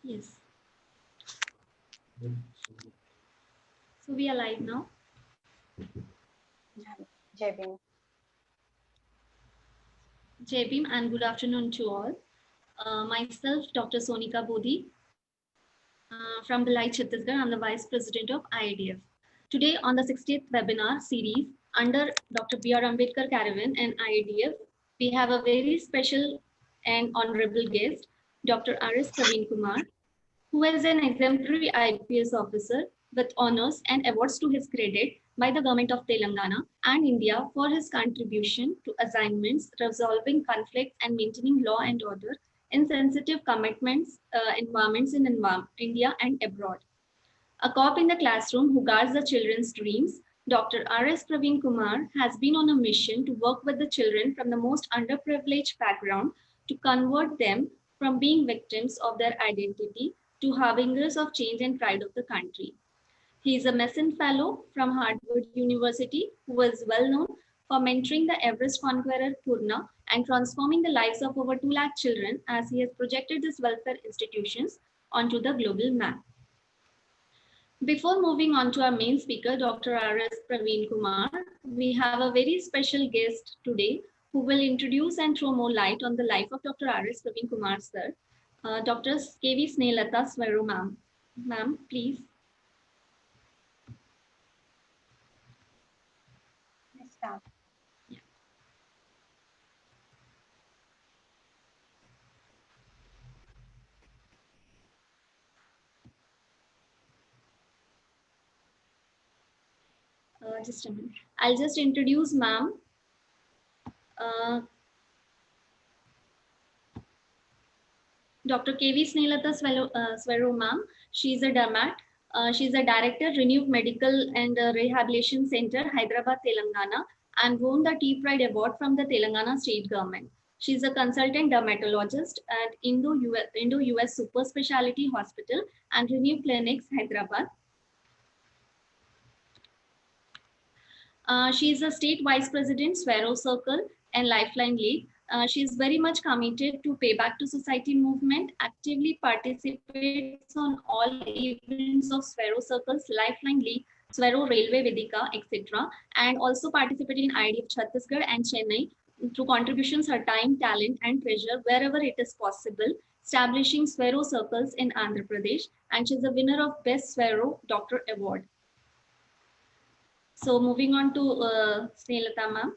Yes. So we are live now. Jai Bhim. Jai Bhim and good afternoon to all. Myself, Dr. Sonika Bodhi from Bhilai, Chhattisgarh. I'm the Vice President of IIDF. Today on the 60th webinar series under Dr. B.R. Ambedkar Caravan and IIDF, we have a very special and honorable guest, Dr. R.S. Praveen Kumar, who is an exemplary IPS officer with honors and awards to his credit by the government of Telangana and India for his contribution to assignments, resolving conflicts, and maintaining law and order in sensitive commitments environments in India and abroad. A cop in the classroom who guards the children's dreams, Dr. R.S. Praveen Kumar has been on a mission to work with the children from the most underprivileged background to convert them from being victims of their identity to harbingers of change and pride of the country. He is a Mason Fellow from Harvard University who is well known for mentoring the Everest conqueror Purna and transforming the lives of over 2 lakh children as he has projected these welfare institutions onto the global map. Before moving on to our main speaker, Dr. R.S. Praveen Kumar, we have a very special guest today who will introduce and throw more light on the life of Dr. R.S. Praveen Kumar, sir. Dr. K.V. Snehata Swero, ma'am. Ma'am, please. Let's start. Yeah. Just a minute. I'll just introduce ma'am. Dr. K.V. Snehata Swero, ma'am. She's a dermat. She's a director, Renewed Medical and Rehabilitation Center, Hyderabad, Telangana, and won the Tea Pride Award from the Telangana state government. She's a consultant dermatologist at Indo-US Super Specialty Hospital and Renewed Clinics, Hyderabad. She's a state vice president, Swero Circle and Lifeline League. She is very much committed to pay back to society movement, actively participates on all events of Swero Circles, Lifeline League, Swero Railway Vedika, etc. And also participated in IDF Chhattisgarh and Chennai through contributions, her time, talent, and treasure wherever it is possible, establishing Swero Circles in Andhra Pradesh. And she's a winner of Best Swero Doctor Award. So moving on to Snehata ma'am.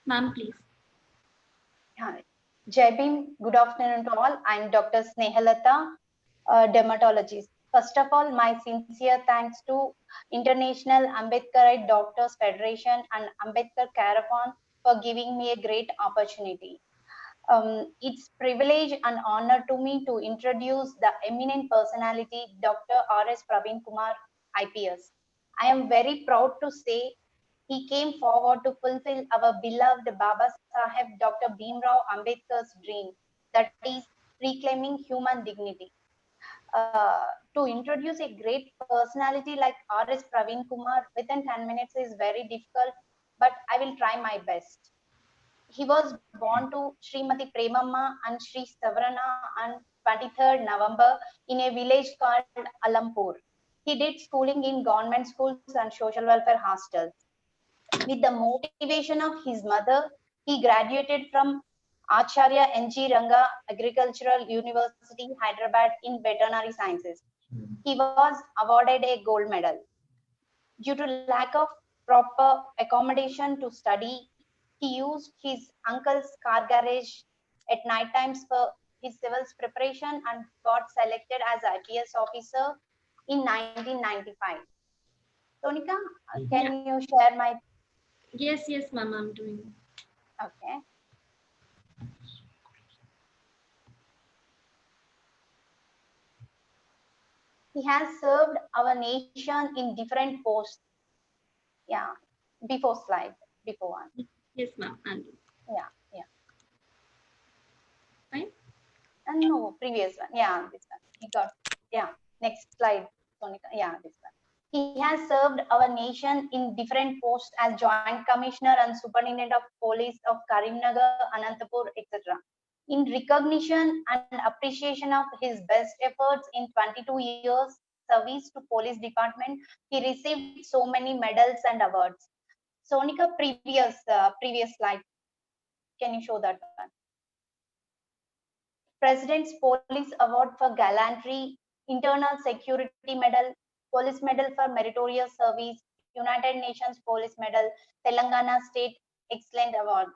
Ma'am, please. Hi. Jai Bhim. Good afternoon to all. I'm Dr. Snehalata, dermatologist. First of all, my sincere thanks to International Ambedkarite Doctors Federation and Ambedkar Caravan for giving me a great opportunity. It's privilege and honor to me to introduce the eminent personality, Dr. R.S. Praveen Kumar, IPS. I am very proud to say he came forward to fulfill our beloved Baba Saheb Dr. Bhimrao Ambedkar's dream, that is reclaiming human dignity. To introduce a great personality like R.S. Praveen Kumar within 10 minutes is very difficult, but I will try my best. He was born to Srimati Premamma and Sri Savarana on 23rd November in a village called Alampur. He did schooling in government schools and social welfare hostels. With the motivation of his mother, he graduated from Acharya N.G. Ranga Agricultural University, Hyderabad in veterinary sciences. He was awarded a gold medal. Due to lack of proper accommodation to study, he used his uncle's car garage at night times for his civils preparation and got selected as IPS officer in 1995. Tonika, Yeah. can you share my... Yes, ma'am, I'm doing. Okay. He has served our nation in different posts. Yeah, before slide, before one. Yes, ma'am, I'm doing. Yeah, yeah. Fine. And no, previous one. Yeah, this one. He got, yeah, next slide, Sonika. Yeah, this one. He has served our nation in different posts as Joint Commissioner and Superintendent of Police of Karimnagar, Anantapur, etc. In recognition and appreciation of his best efforts in 22 years service to police department, he received so many medals and awards. Sonika, previous slide. Can you show that one? President's Police Award for Gallantry, Internal Security Medal, Police Medal for Meritorious Service, United Nations Police Medal, Telangana State Excellent Award.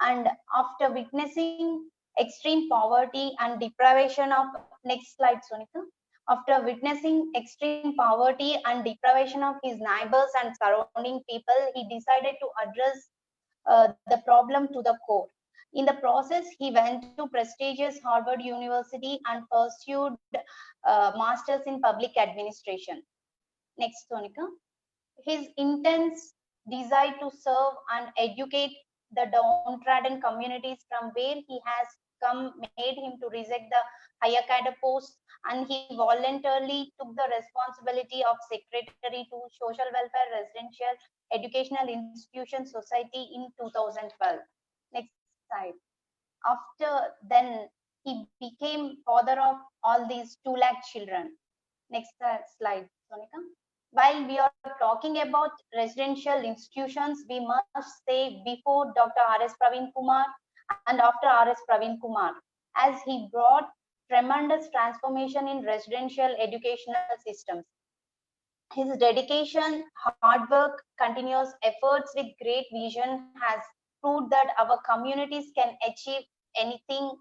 And after witnessing extreme poverty and deprivation of, next slide, Sonika. After witnessing extreme poverty and deprivation of his neighbors and surrounding people, he decided to address the problem to the core. In the process, he went to prestigious Harvard University and pursued masters in public administration. Next, Sonika. His intense desire to serve and educate the downtrodden communities from where he has come made him to reject the higher cadre post, and he voluntarily took the responsibility of secretary to social welfare residential educational institution society in 2012. Next slide. After then, he became father of all these 2 lakh children. Next slide, Sonika. While we are talking about residential institutions, we must say before Dr. R.S. Praveen Kumar and after R.S. Praveen Kumar, as he brought tremendous transformation in residential educational systems. His dedication, hard work, continuous efforts with great vision has proved that our communities can achieve anything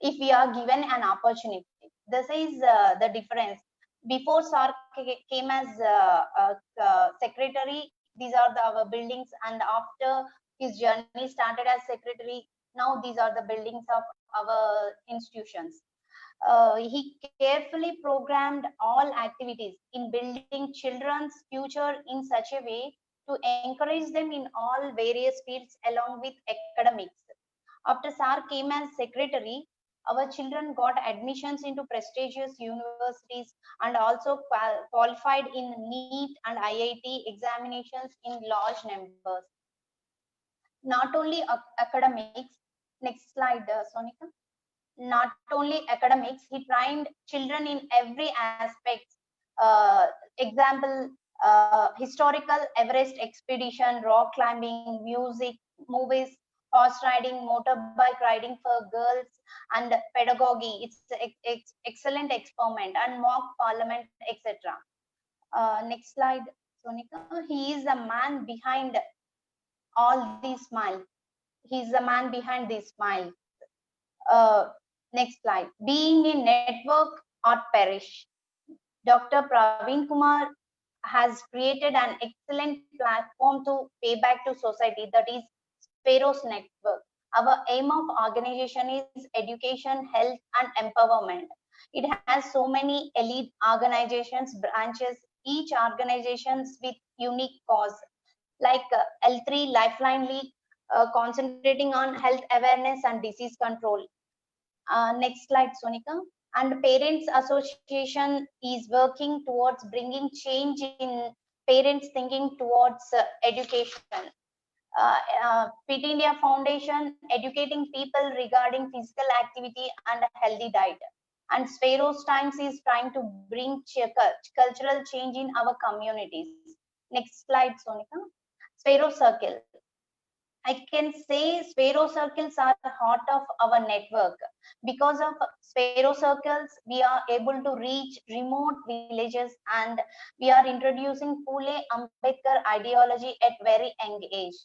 if we are given an opportunity. This is the difference. Before SAR came as secretary, these are our buildings, and after his journey started as secretary, now these are the buildings of our institutions. He carefully programmed all activities in building children's future in such a way to encourage them in all various fields along with academics. After SAR came as secretary, our children got admissions into prestigious universities and also qualified in NEET and IIT examinations in large numbers. Not only academics, next slide, Sonika. Not only academics, he trained children in every aspect. Example, historical Everest expedition, rock climbing, music, movies, horse riding, motorbike riding for girls, and pedagogy. It's excellent experiment and mock parliament, etc. Next slide, Sonika. He is a man behind all these smiles. He's the man behind these smiles. Next slide. Being a network or perish. Dr. Praveen Kumar has created an excellent platform to pay back to society, that is Sparrow's Network. Our aim of organization is education, health, and empowerment. It has so many elite organizations, branches, each organizations with unique cause, like L3 Lifeline League, concentrating on health awareness and disease control. Next slide, Sonika. And Parents Association is working towards bringing change in parents thinking towards education. Fit India Foundation educating people regarding physical activity and a healthy diet. And Sparrow's Times is trying to bring cultural change in our communities. Next slide, Sonika. Sparrow Circle. I can say Sparrow Circles are the heart of our network. Because of Sparrow Circles, we are able to reach remote villages, and we are introducing Phule Ambedkar ideology at very young age.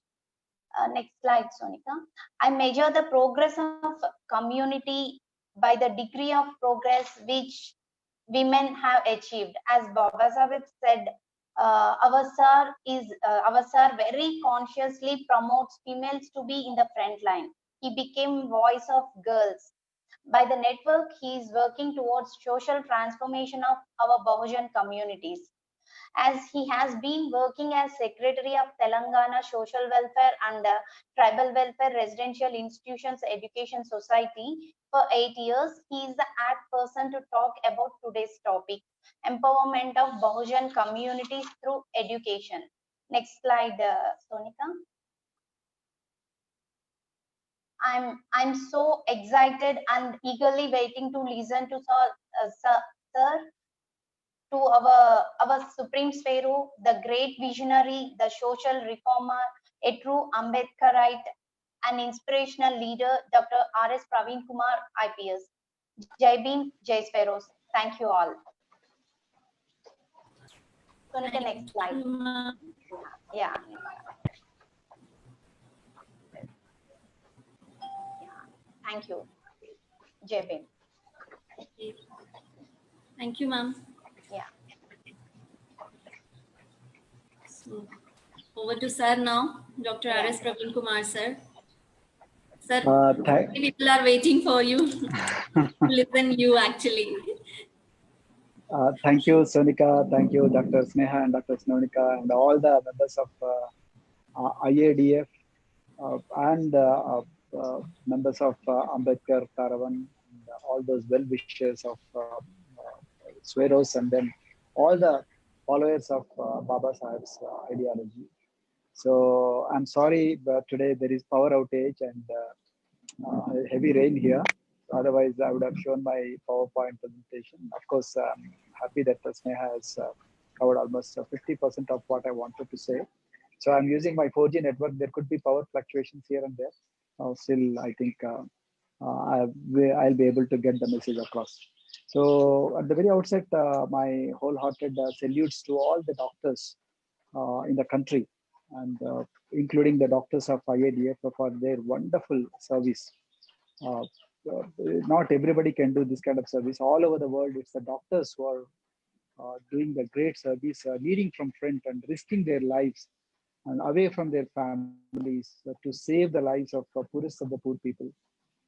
Next slide, Sonika. I measure the progress of community by the degree of progress which women have achieved. As Baba Sahib said, our sir very consciously promotes females to be in the front line. He became voice of girls. By the network, he is working towards social transformation of our Bahujan communities, as he has been working as Secretary of Telangana Social Welfare and Tribal Welfare Residential Institutions Education Society for 8 years. He is the apt person to talk about today's topic, empowerment of Bahujan communities through education. Next slide, Sonika. I'm so excited and eagerly waiting to listen to sir, to our Supreme Pharaoh, the great visionary, the social reformer, a true Ambedkarite, an inspirational leader, Dr. R.S. Praveen Kumar, IPS. Jai Bhim, Jai Sparrows. Thank you all. Sonika, next Thank slide. you, ma'am. Yeah. Thank you. Jai Bhim. Okay. Thank you, ma'am. Yeah. So, over to sir now, Dr. Yeah. R.S. Praveen Kumar, sir. Sir, Thank people are waiting for you to listen you actually. thank you, Sonika. Thank you, Dr. Sneha and Dr. Sonika, and all the members of IADF and members of Ambedkar Caravan, and all those well-wishers of Sweros, and then all the followers of Baba Sahib's ideology. So I'm sorry, but today there is power outage and heavy rain here. Otherwise, I would have shown my PowerPoint presentation. Of course, I'm happy that Sneha has covered almost 50% of what I wanted to say. So I'm using my 4G network. There could be power fluctuations here and there. Still, I think I'll be able to get the message across. So at the very outset, my wholehearted salutes to all the doctors in the country, and including the doctors of IADF for their wonderful service. Uh, Not everybody can do this kind of service. All over the world, it's the doctors who are doing the great service, leading from front and risking their lives and away from their families to save the lives of the poorest of the poor people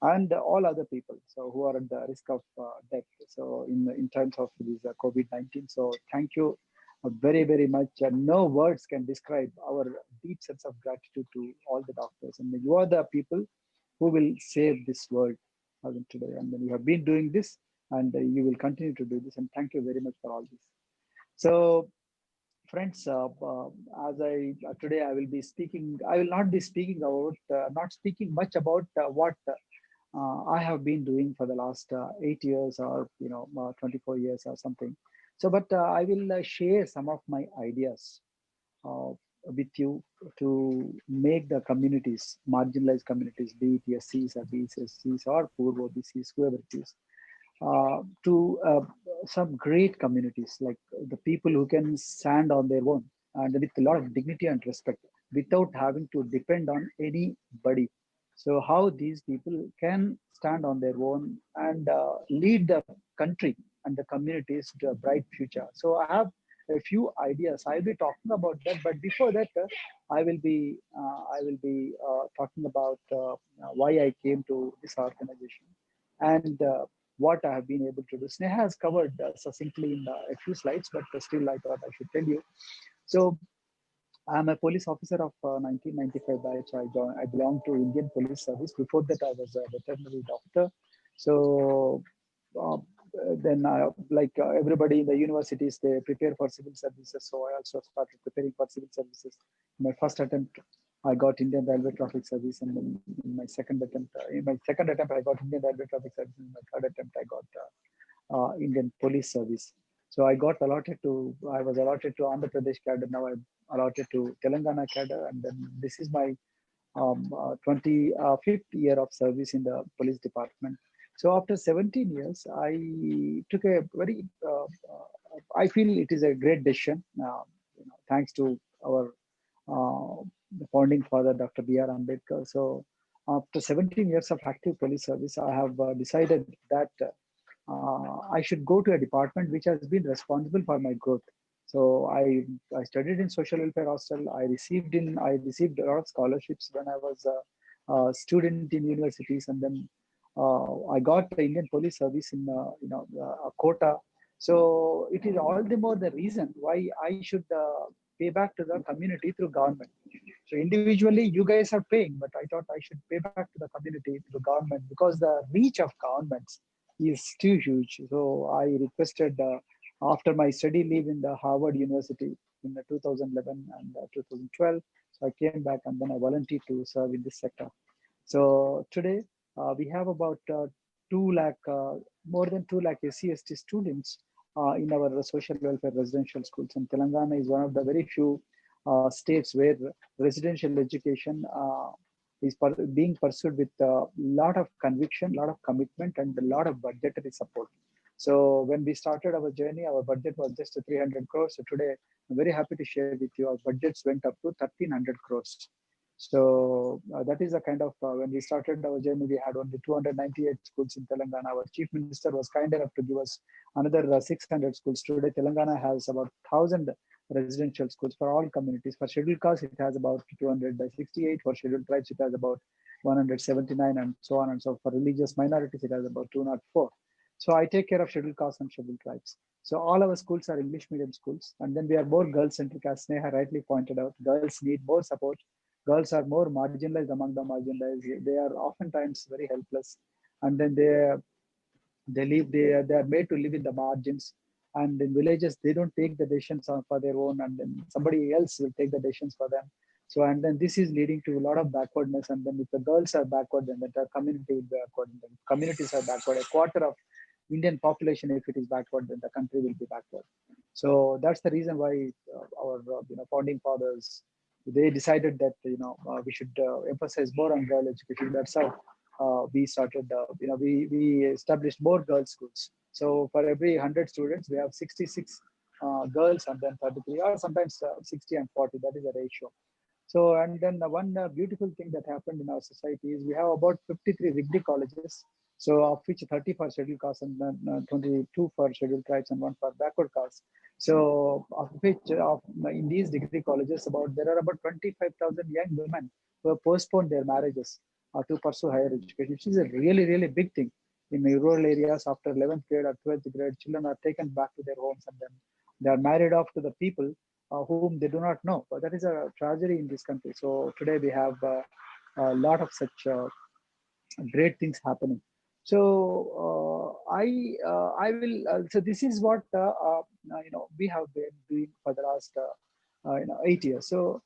and all other people so who are at the risk of death. So in terms of this COVID-19, so thank you very much. No words can describe our deep sense of gratitude to all the doctors, and you are the people who will save this world today. And then you have been doing this, and you will continue to do this. And thank you very much for all this. So, friends, as I today I will be speaking. I will not be speaking about, not speaking much about what I have been doing for the last 8 years or 24 years or something. So, but I will share some of my ideas uh, with you to make the communities, marginalized communities, be it SCs or BCs or poor OBCs, whoever it is, to some great communities, like the people who can stand on their own and with a lot of dignity and respect without having to depend on anybody. So how these people can stand on their own and lead the country and the communities to a bright future. So I have a few ideas. I'll be talking about that, but before that, I will be talking about why I came to this organization and what I have been able to do. Sneha has covered succinctly in a few slides, but still I thought I should tell you. So I'm a police officer of 1995 batch. I belong to Indian Police Service. Before that, I was a veterinary doctor. So uh, then, like everybody in the universities, they prepare for civil services. So I also started preparing for civil services. My first attempt, I got Indian Railway Traffic Service, and then in my second attempt, I got Indian Railway Traffic Service. In my third attempt, I got Indian Police Service. So I was allotted to Andhra Pradesh cadre. Now I'm allotted to Telangana cadre, and then this is my 25th year of service in the police department. So after 17 years, I took a very, I feel it is a great decision, thanks to our the founding father, Dr. B.R. Ambedkar. So after 17 years of active police service, I have decided that I should go to a department which has been responsible for my growth. So I studied in social welfare hostel. I received a lot of scholarships when I was a student in universities, and then I got the Indian Police Service in a quota. So it is all the more the reason why I should pay back to the community through government. So individually, you guys are paying, but I thought I should pay back to the community through government because the reach of governments is too huge. So I requested after my study leave in the Harvard University in 2011 and 2012. So I came back and then I volunteered to serve in this sector. So today we have about 2 lakh, more than 2 lakh SC/ST students in our social welfare residential schools. And Telangana is one of the very few states where residential education is being pursued with a lot of conviction, lot of commitment, and a lot of budgetary support. So when we started our journey, our budget was just 300 crores. So today, I'm very happy to share with you our budgets went up to 1,300 crores. So that is a kind of when we started our journey, we had only 298 schools in Telangana. Our chief minister was kind enough to give us another 600 schools. Today, Telangana has about 1,000 residential schools for all communities. For scheduled castes, it has about 268. For scheduled tribes, it has about 179, and so on and so. For religious minorities, it has about 204. So I take care of scheduled castes and scheduled tribes. So all our schools are English medium schools, and then we are more girl centric, as Sneha rightly pointed out. Girls need more support. Girls are more marginalized among the marginalized. They are oftentimes very helpless, and then they are made to live in the margins. And in villages, they don't take the decisions for their own, and then somebody else will take the decisions for them. So, and then this is leading to a lot of backwardness. And then if the girls are backward, then the community will be backward. And then communities are backward. A quarter of Indian population, if it is backward, then the country will be backward. So that's the reason why our founding fathers, they decided that we should emphasize more on girl education. That's how we started. We established more girls schools. So for every 100 students, we have 66 girls, and then 33, or sometimes 60 and 40. That is the ratio. So, and then one beautiful thing that happened in our society is we have about 53 degree colleges. So, of which 30 for scheduled castes, and then 22 for scheduled tribes, and one for backward castes. So, of which in these degree colleges, there are about 25,000 young women who have postponed their marriages to pursue higher education, which is a really, really big thing. In rural areas, after 11th grade or 12th grade, children are taken back to their homes, and then they are married off to the people whom they do not know. But that is a tragedy in this country. So today we have a lot of such great things happening. So I will. So this is what we have been doing for the last 8 years. So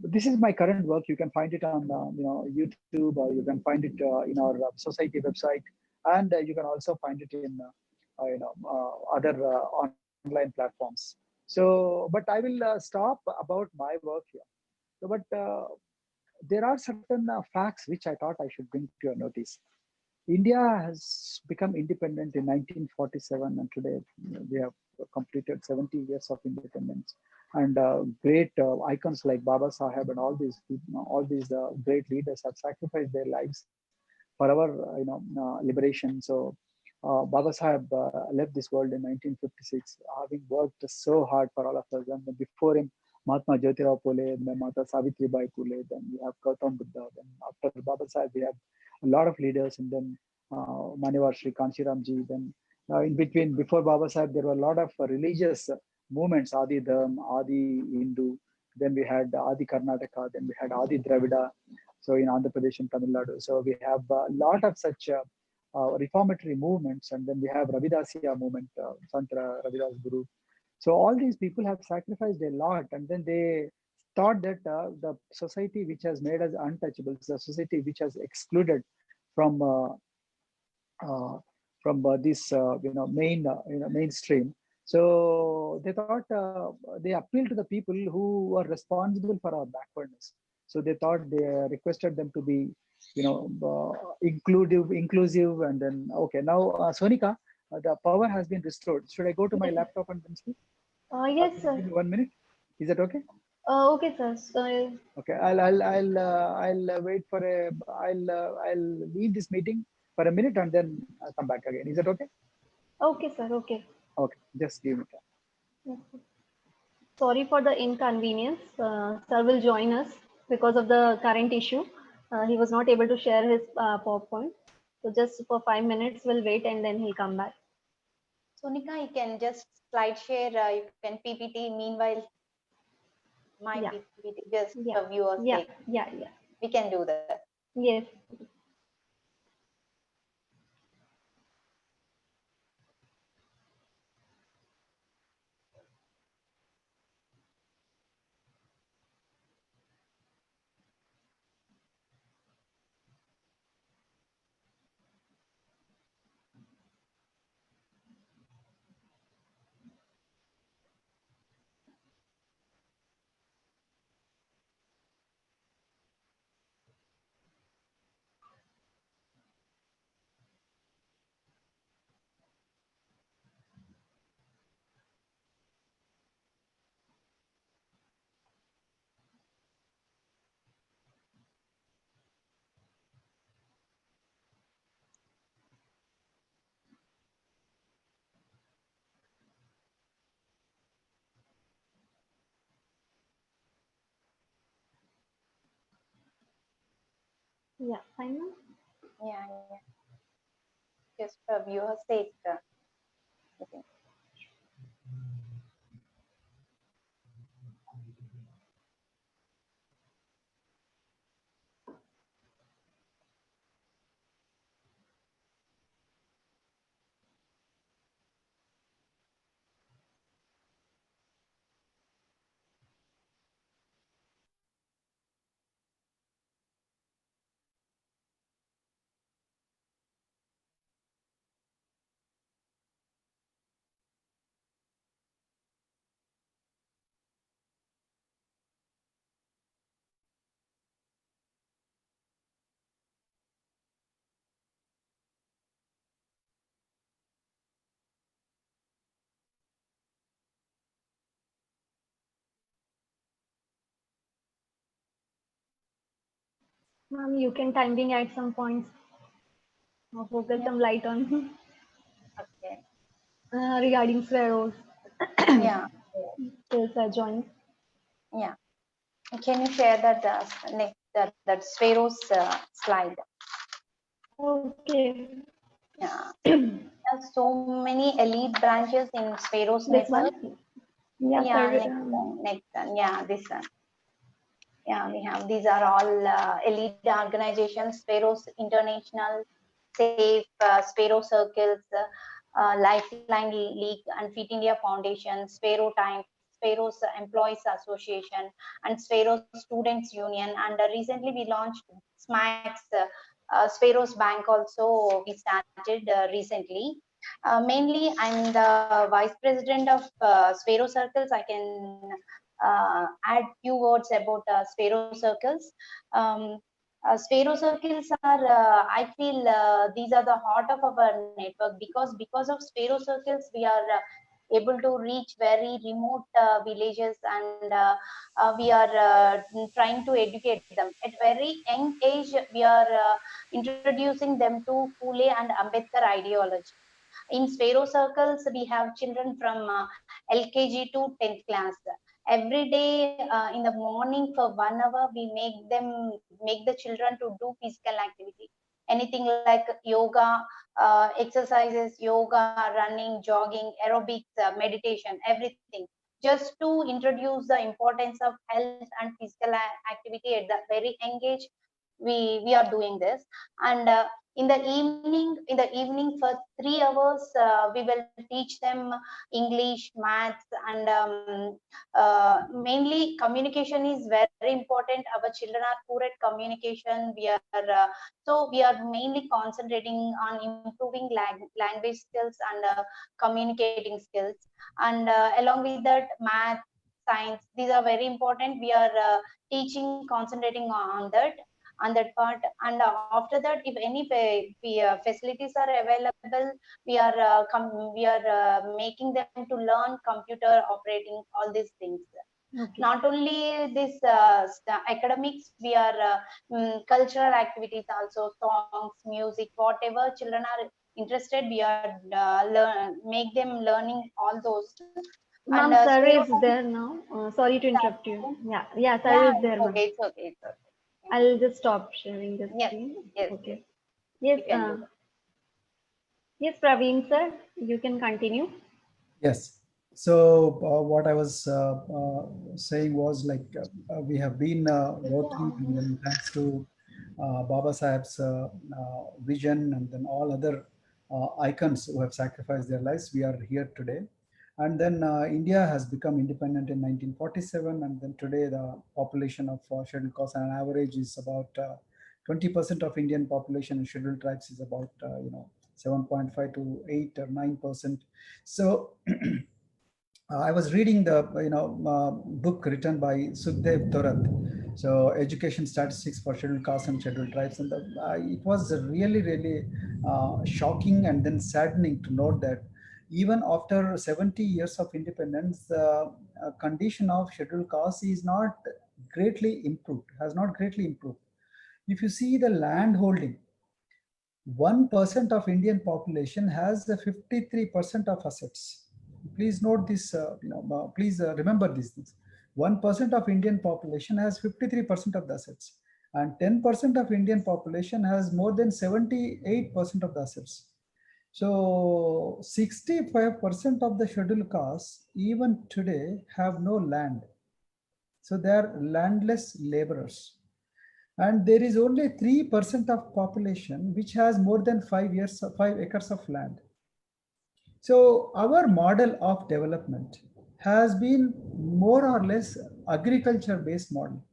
this is my current work. You can find it on YouTube, or you can find it in our society website, and you can also find it in other online platforms. So, but I will stop about my work here. So, but there are certain facts which I thought I should bring to your notice. India has become independent in 1947, and today we have completed 70 years of independence. And great icons like Baba Saheb and all these great leaders have sacrificed their lives for our liberation. So Baba Saheb left this world in 1956, having worked so hard for all of us. And before him, Mahatma Jyotirao Phule, then Mata Savitri Bai Phule, then we have Gautam Buddha. Then after Baba Saheb, we have a lot of leaders, and then Manevar Sri Kanshiramji. Then in between, before Baba Saheb, there were a lot of religious movements, Adi Dharm, Adi Hindu. Then we had Adi Karnataka. Then we had Adi Dravida. So in Andhra Pradesh and Tamil Nadu. So we have a lot of such reformatory movements, and then we have Ravidasiya movement, Santra Ravidas Guru. So all these people have sacrificed a lot, and then they thought that the society which has made us untouchables, the society which has excluded from uh, this mainstream. So they thought they appealed to the people who were responsible for our backwardness. So they thought they requested them to be inclusive, and then okay. Now Sonika, the power has been restored. Should I go to my Yes, sir. laptop and then speak? Yes, Can you sir. give me 1 minute? Is that okay? Okay, sir. So, Okay, I'll wait for a. I'll leave this meeting for a minute, and then I'll come back again. Is that okay? okay, sir. Okay. Okay, just give me time. Yes, sir. Sorry for the inconvenience. Sir will join us because of the current issue. He was not able to share his PowerPoint. So just for 5 minutes, we'll wait and then he'll come back. Sonika, you can just slide share. You can PPT. Meanwhile, my Yeah, PPT, just yeah, for viewers' yeah, sake. yeah, yeah. We can do that. Yes. Yeah, fine. Yeah, yeah. Just for viewer's sake. I think. Ma'am, you can timing at some points or focus Yeah. some light on Okay. regarding sparrows. Yeah. Skills are joined. Yeah. Can you share that next that Spheros slide? Okay. Yeah. There's so many elite branches in Spheros This network. one? Yeah, Yeah, sir. next one. Yeah, this one. Yeah, we have these are all elite organizations: Spheros International, SAFE, Sparrow Circles, Lifeline League, and Fit India Foundation, Sparrow Times, Sparrows Employees Association, and Sparrow Students Union. And recently we launched SMAX, Sparrows Bank also we started recently. Mainly, I'm the vice president of Sparrow Circles. I can add few words about Sparrow Circles. Um, Sparrow circles are, I feel, these are the heart of our network because of Sparrow circles we are able to reach very remote villages, and we are trying to educate them at very young age. We are introducing them to Phule and Ambedkar ideology. In Sparrow circles, we have children from LKG to 10th class. Every day in the morning for 1 hour, we make the children to do physical activity. Anything like yoga, exercises, yoga, running, jogging, aerobics, meditation, everything. Just to introduce the importance of health and physical activity at the very young age, we are doing this. And in the evening for 3 hours we will teach them English, maths, and mainly communication is very important. Our children are poor at communication. We are mainly concentrating on improving language skills and communicating skills. And along with that, math, science, these are very important. We are teaching, concentrating on that part. And after that, if any facilities are available, we are making them to learn computer operating, all these things. Okay. Not only this academics, we are cultural activities also, songs, music, whatever children are interested, we are make them learning all those. And Ma'am, sir Sparrow is there now. Sorry to interrupt you. Times, Yeah, yeah, sir yeah, is there, it's ma'am. okay, it's okay, it's okay. I'll just stop sharing the Yes, screen. yes, yes, Okay. Yes, you can do that. yes, Praveen, sir, you can continue. Yes. So what I was saying was like we have been working, and then thanks to Baba Saheb's vision, and then all other icons who have sacrificed their lives, we are here today. And then India has become independent in 1947, and then today the population of scheduled castes on average is about 20% of Indian population. And scheduled tribes is about 7.5 to 8 or 9%. So I was reading the book written by Sukhdev Thorat, so Education Statistics for Scheduled Castes and Scheduled Tribes, and it was really shocking and then saddening to note that even after 70 years of independence, the condition of scheduled castes is not greatly improved, has not greatly improved. If you see the land holding, 1% of Indian population has the 53% of assets. Please note this, please remember these things. 1% of Indian population has 53% of the assets. and 10% of Indian population has more than 78% of the assets. So 65% of the scheduled castes even today have no land. So they are landless laborers. And there is only 3% of population which has more than 5 acres of land. So our model of development has been more or less agriculture based model.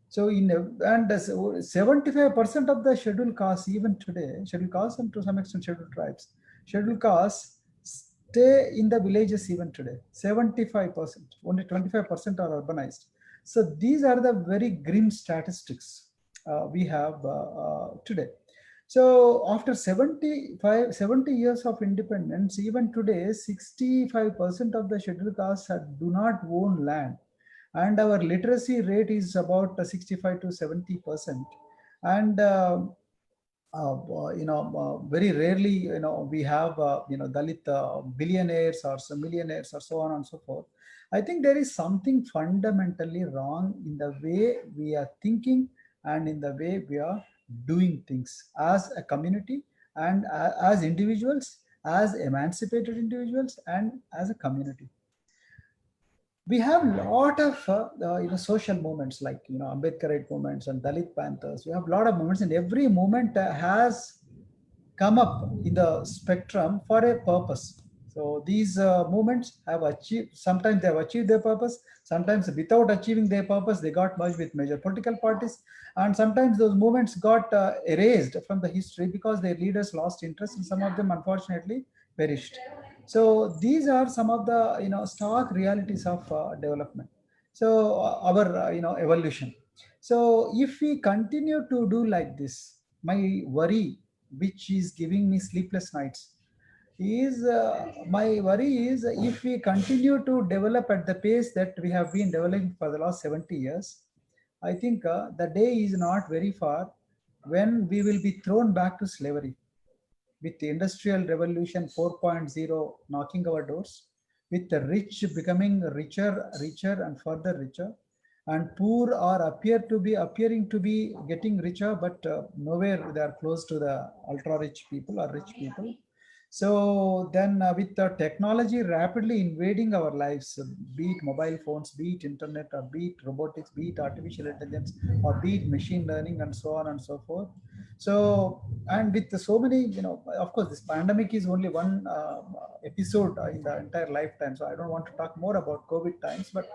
So in and 75% of the scheduled castes even today, scheduled castes and to some extent scheduled tribes, scheduled castes stay in the villages even today. 75%, only 25% are urbanized. So these are the very grim statistics we have today. So after 70 years of independence, even today, 65% of the scheduled castes do not own land, and our literacy rate is about 65 to 70%. And very rarely, we have, Dalit billionaires or some millionaires or so on and so forth. I think there is something fundamentally wrong in the way we are thinking and in the way we are doing things as a community and as individuals, as emancipated individuals and as a community. We have a lot of social movements like Ambedkarite movements and Dalit Panthers. We have a lot of movements, and every movement has come up in the spectrum for a purpose. So these movements have achieved, sometimes they have achieved their purpose, sometimes without achieving their purpose, they got merged with major political parties, and sometimes those movements got erased from the history because their leaders lost interest, and some of them unfortunately perished. So these are some of the stark realities of development. So our evolution. So if we continue to do like this, my worry, which is giving me sleepless nights, is my worry is if we continue to develop at the pace that we have been developing for the last 70 years, I think the day is not very far when we will be thrown back to slavery, with the industrial revolution 4.0 knocking our doors, with the rich becoming richer and further richer, and poor are appearing to be getting richer, but nowhere they are close to the ultra rich people or rich people. So then with the technology rapidly invading our lives, be it mobile phones, be it internet, or be it robotics, be it artificial intelligence, or be it machine learning, and so on and so forth. So, and with so many, of course, this pandemic is only one episode in the entire lifetime. So I don't want to talk more about COVID times, but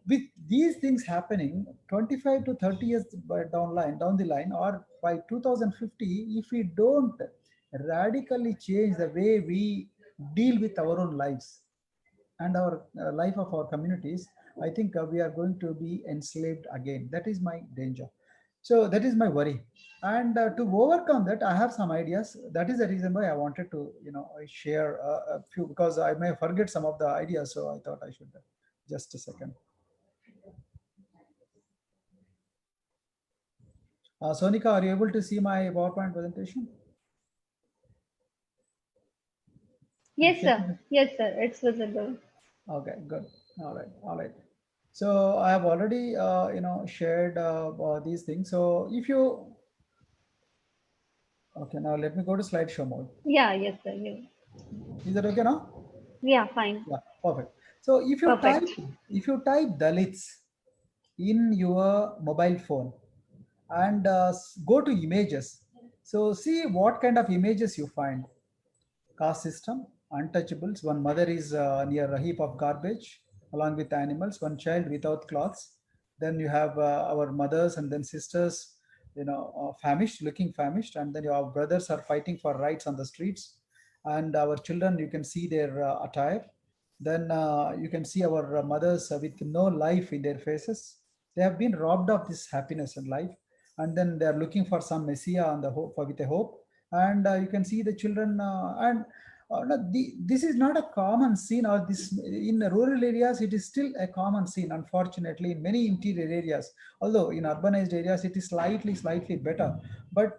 with these things happening 25 to 30 years down the line, or by 2050, if we don't radically change the way we deal with our own lives and our life of our communities, I think we are going to be enslaved again. That is my danger. So that is my worry. And to overcome that, I have some ideas. That is the reason why I wanted to, share a few, because I may forget some of the ideas. So I thought I should just a second. Sonika, are you able to see my PowerPoint presentation? Yes, sir. Yes, sir. It's visible. Okay, good. All right. So I have already, shared these things. So if you, okay, now let me go to slideshow mode. Yeah, yes, sir. Is that okay now? Yeah, fine. Yeah, perfect. So if you type Dalits in your mobile phone and go to images, so see what kind of images you find. Caste system, untouchables. One mother is near a heap of garbage along with animals. One child without clothes. Then you have our mothers and then sisters, famished, looking famished, and then your brothers are fighting for rights on the streets. And our children, you can see their attire. Then you can see our mothers with no life in their faces. They have been robbed of this happiness and life, and then they are looking for some messiah on the hope with a hope. And you can see the children and no, this is not a common scene, or this in rural areas it is still a common scene, unfortunately, in many interior areas, although in urbanized areas it is slightly better. But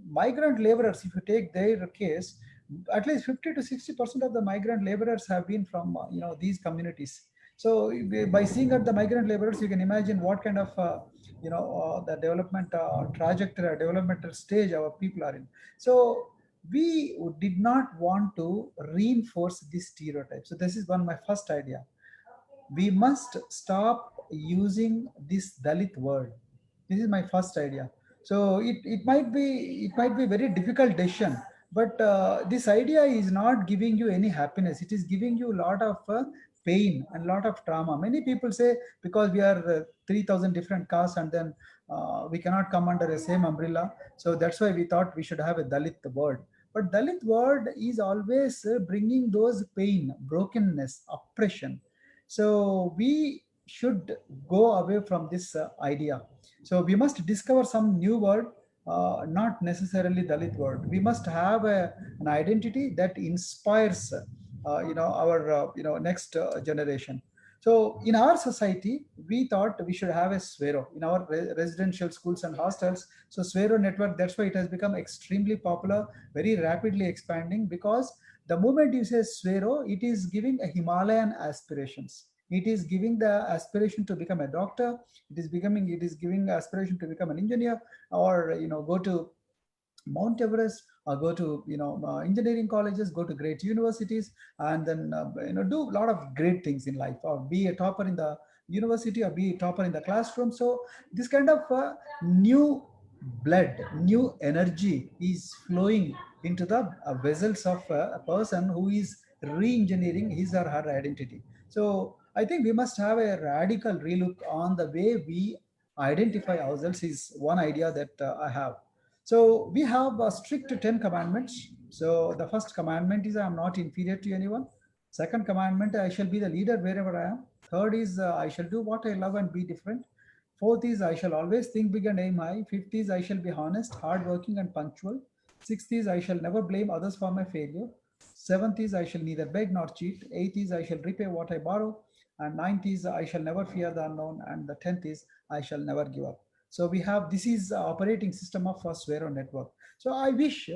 migrant laborers, if you take their case, at least 50 to 60% of the migrant laborers have been from these communities. So by seeing at the migrant laborers, you can imagine what kind of the development trajectory, developmental stage our people are in. So we did not want to reinforce this stereotype. So this is my first idea. We must stop using this Dalit word. This is my first idea. So it might be very difficult decision, but this idea is not giving you any happiness. It is giving you a lot of pain and a lot of trauma. Many people say because we are 3,000 different castes, and then we cannot come under the same umbrella. So that's why we thought we should have a Dalit word. But Dalit word is always bringing those pain, brokenness, oppression. So we should go away from this idea. So we must discover some new word, not necessarily Dalit word. We must have an identity that inspires, our next generation. So in our society, we thought we should have a Swero in our residential schools and hostels. So Swero network, that's why it has become extremely popular, very rapidly expanding, because the moment you say Swero, it is giving a Himalayan aspirations. It is giving the aspiration to become a doctor. It is giving aspiration to become an engineer, or go to Mount Everest, or go to engineering colleges, go to great universities, and then do a lot of great things in life, or be a topper in the university, or be a topper in the classroom. So this kind of new blood, new energy is flowing into the vessels of a person who is re-engineering his or her identity. So I think we must have a radical relook on the way we identify ourselves is one idea that I have. So we have a strict 10 commandments. So the first commandment is I am not inferior to anyone. Second commandment, I shall be the leader wherever I am. Third is I shall do what I love and be different. Fourth is I shall always think big and aim high. Fifth is I shall be honest, hardworking and punctual. Sixth is I shall never blame others for my failure. Seventh is I shall neither beg nor cheat. Eighth is I shall repay what I borrow. And ninth is I shall never fear the unknown. And the 10th is I shall never give up. So we have, this is the operating system of a Swero network. So I wish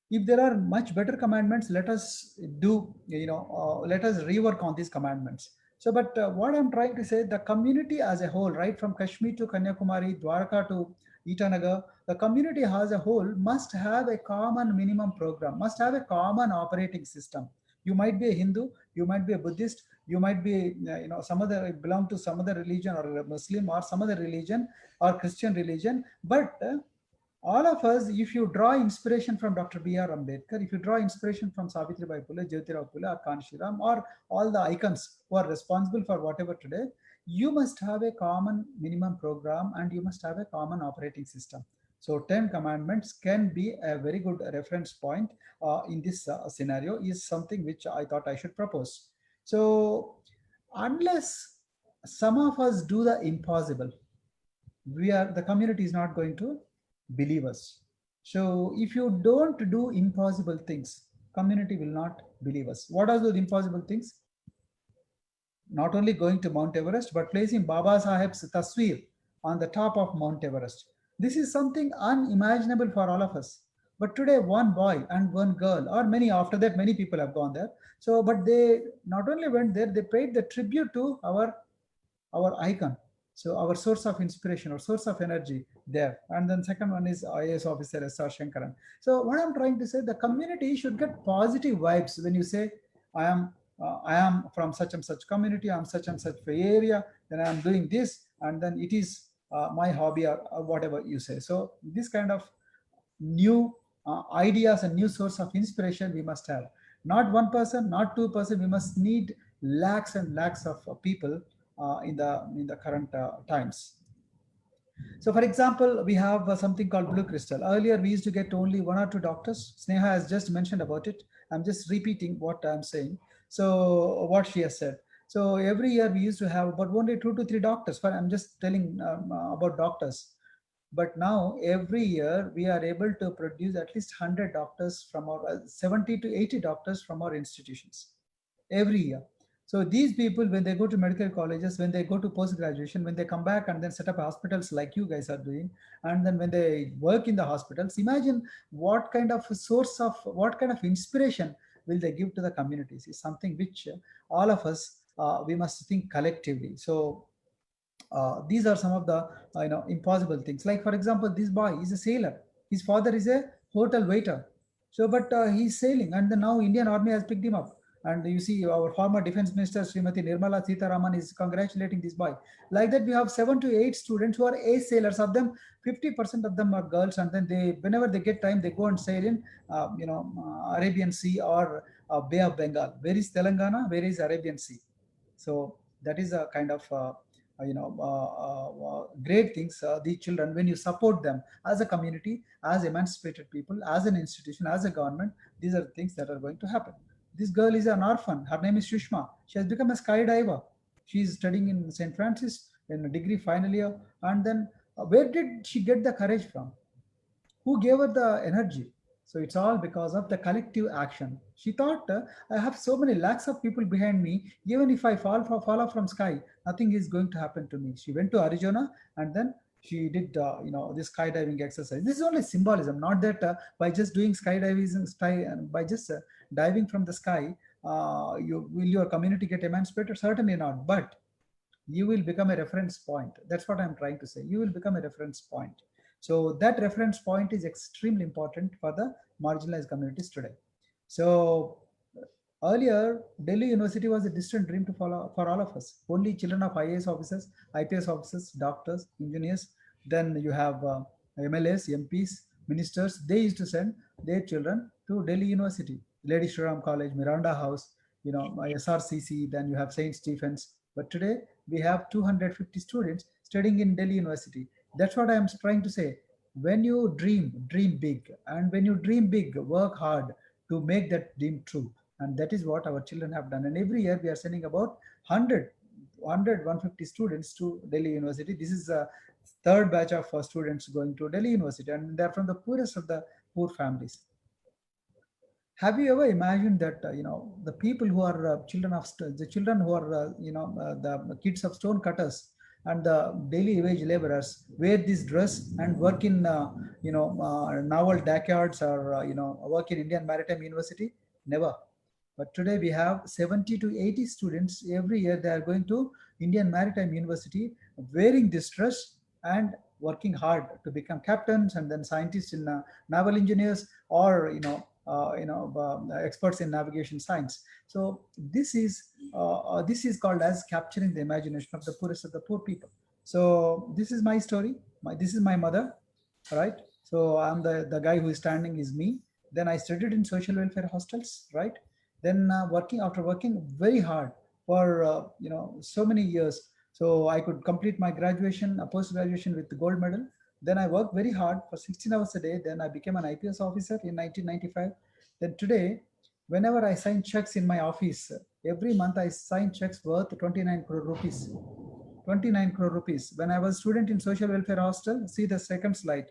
if there are much better commandments, let us do, let us rework on these commandments. So, but what I'm trying to say, the community as a whole, right from Kashmir to Kanyakumari, Dwarka to Itanagar, the community as a whole must have a common minimum program, must have a common operating system. You might be a Hindu, you might be a Buddhist, you might be, some other, belong to some other religion, or a Muslim, or some other religion, or Christian religion, but all of us, if you draw inspiration from Dr. B.R. Ambedkar, if you draw inspiration from Savitribai Phule, Jyotirao Phule, or Kanshi or all the icons who are responsible for whatever today, you must have a common minimum program, and you must have a common operating system. So 10 commandments can be a very good reference point in this scenario, is something which I thought I should propose. So unless some of us do the impossible, the community is not going to believe us. So if you don't do impossible things, community will not believe us. What are those impossible things? Not only going to Mount Everest, but placing Baba Saheb's tasveer on the top of Mount Everest. This is something unimaginable for all of us. But today, one boy and one girl, or many after that, many people have gone there. So, but they not only went there, they paid the tribute to our icon. So our source of inspiration or source of energy there. And then second one is IAS officer S.R. Shankaran. So what I'm trying to say, the community should get positive vibes when you say, I am from such and such community, I'm such and such area, then I'm doing this, and then it is my hobby, or whatever you say. So this kind of new ideas and new source of inspiration we must have. Not one person, not two person, we must need lakhs and lakhs of people in the current times. So for example, we have something called Blue Crystal. Earlier, we used to get only one or two doctors. Sneha has just mentioned about it. I'm just repeating what I'm saying. So what she has said. So every year we used to have about only 2 to 3 doctors. But I'm just telling about doctors. But now every year we are able to produce at least 100 doctors from our 70 to 80 doctors from our institutions every year. So these people, when they go to medical colleges, when they go to post-graduation, when they come back and then set up hospitals like you guys are doing, and then when they work in the hospitals, imagine what kind of inspiration will they give to the communities is something which all of us we must think collectively. So these are some of the impossible things. Like for example, this boy is a sailor. His father is a hotel waiter. So, but he's sailing, and then now Indian Army has picked him up. And you see, our former Defense Minister Srimati Nirmala Sitharaman is congratulating this boy. Like that, we have 7 to 8 students who are ace sailors. Of them, 50% of them are girls, and then they, whenever they get time, they go and sail in, Arabian Sea or Bay of Bengal. Where is Telangana? Where is Arabian Sea? So that is a kind of great things. The children, when you support them as a community, as emancipated people, as an institution, as a government, these are things that are going to happen. This girl is an orphan. Her name is Shushma. She has become a skydiver. She is studying in St. Francis in a degree final year. And then where did she get the courage from? Who gave her the energy? So it's all because of the collective action. She thought, I have so many lakhs of people behind me. Even if I fall off from sky, nothing is going to happen to me. She went to Arizona, and then she did this skydiving exercise. This is only symbolism, not that by just doing skydiving, by just diving from the sky, will your community get emancipated? Certainly not. But you will become a reference point. That's what I'm trying to say. You will become a reference point. So that reference point is extremely important for the marginalized communities today. So earlier, Delhi University was a distant dream to follow for all of us. Only children of IAS officers, IPS officers, doctors, engineers. Then you have MLAs, MPs, ministers. They used to send their children to Delhi University, Lady Shriram College, Miranda House, SRCC. Then you have Saint Stephen's. But today we have 250 students studying in Delhi University. That's what I am trying to say. When you dream big. And when you dream big, work hard to make that dream true. And that is what our children have done. And every year we are sending about 150 students to Delhi University. This is the third batch of students going to Delhi University. And they're from the poorest of the poor families. Have you ever imagined that the people who are children of the children who are the kids of stone cutters and the daily wage laborers wear this dress and work in naval dockyards or work in Indian Maritime University? Never. But today we have 70 to 80 students every year. They are going to Indian Maritime University wearing this dress and working hard to become captains and then scientists in naval engineers or experts in navigation science. So this is called as capturing the imagination of the poorest of the poor people. So this is my story. This is my mother, right? So I'm the guy who is standing is me. Then I studied in social welfare hostels, right? Then after working very hard for so many years, so I could complete my graduation, post-graduation with the gold medal. Then I worked very hard for 16 hours a day. Then I became an IPS officer in 1995. Then today, whenever I sign checks in my office, every month I sign checks worth 29 crore rupees. 29 crore rupees. When I was a student in social welfare hostel, see the second slide.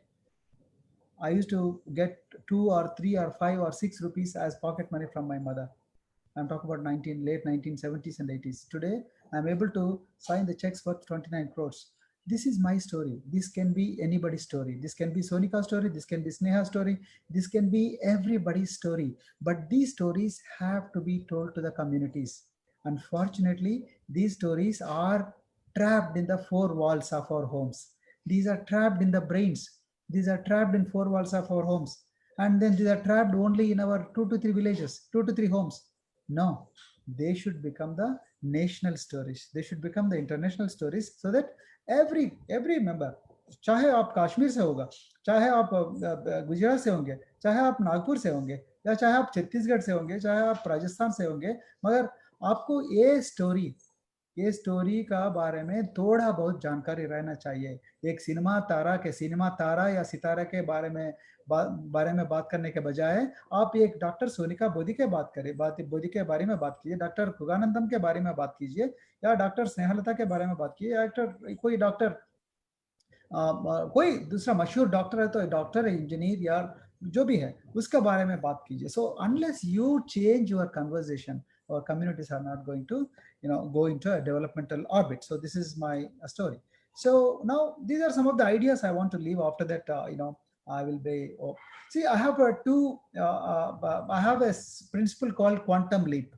I used to get 2 or 3 or 5 or 6 rupees as pocket money from my mother. I'm talking about late 1970s and 80s. Today, I'm able to sign the checks worth 29 crores. This is my story. This can be anybody's story. This can be Sonika's story. This can be Sneha's story. This can be everybody's story. But these stories have to be told to the communities. Unfortunately, these stories are trapped in the 4 walls of our homes. These are trapped in the brains. These are trapped in 4 walls of our homes. And then these are trapped only in our 2 to 3 villages, 2 to 3 homes. No, they should become the national stories. They should become the international stories so that every member, चाहे आप कश्मीर से होगा, चाहे आप गुजरात से होंगे, चाहे आप नागपुर से होंगे, या चाहे आप छत्तीसगढ़ से होंगे, चाहे आप राजस्थान से होंगे, मगर आपको ये स्टोरी का बारे में थोड़ा बहुत जानकारी रहना चाहिए. एक सिनेमा तारा या सितारा के बारे में बात करने के बजाय आप एक डॉक्टर सोनिका बोधी के बोधी के बारे में बात कीजिए, डॉक्टर खुगानंदम के बारे में बात कीजिए, या डॉक्टर स्नेहलता के बारे में बात कीजिए, या कोई डॉक्टर कोई दूसरा मशहूर डॉक्टर है तो डॉक्टर इंजीनियर या जो भी है उसके बारे में बात कीजिए. So unless you change your conversation, our communities are not going to go into a developmental orbit. So this is my story. So now these are some of the ideas I want to leave. After that I will be see I have I have a principle called quantum leap.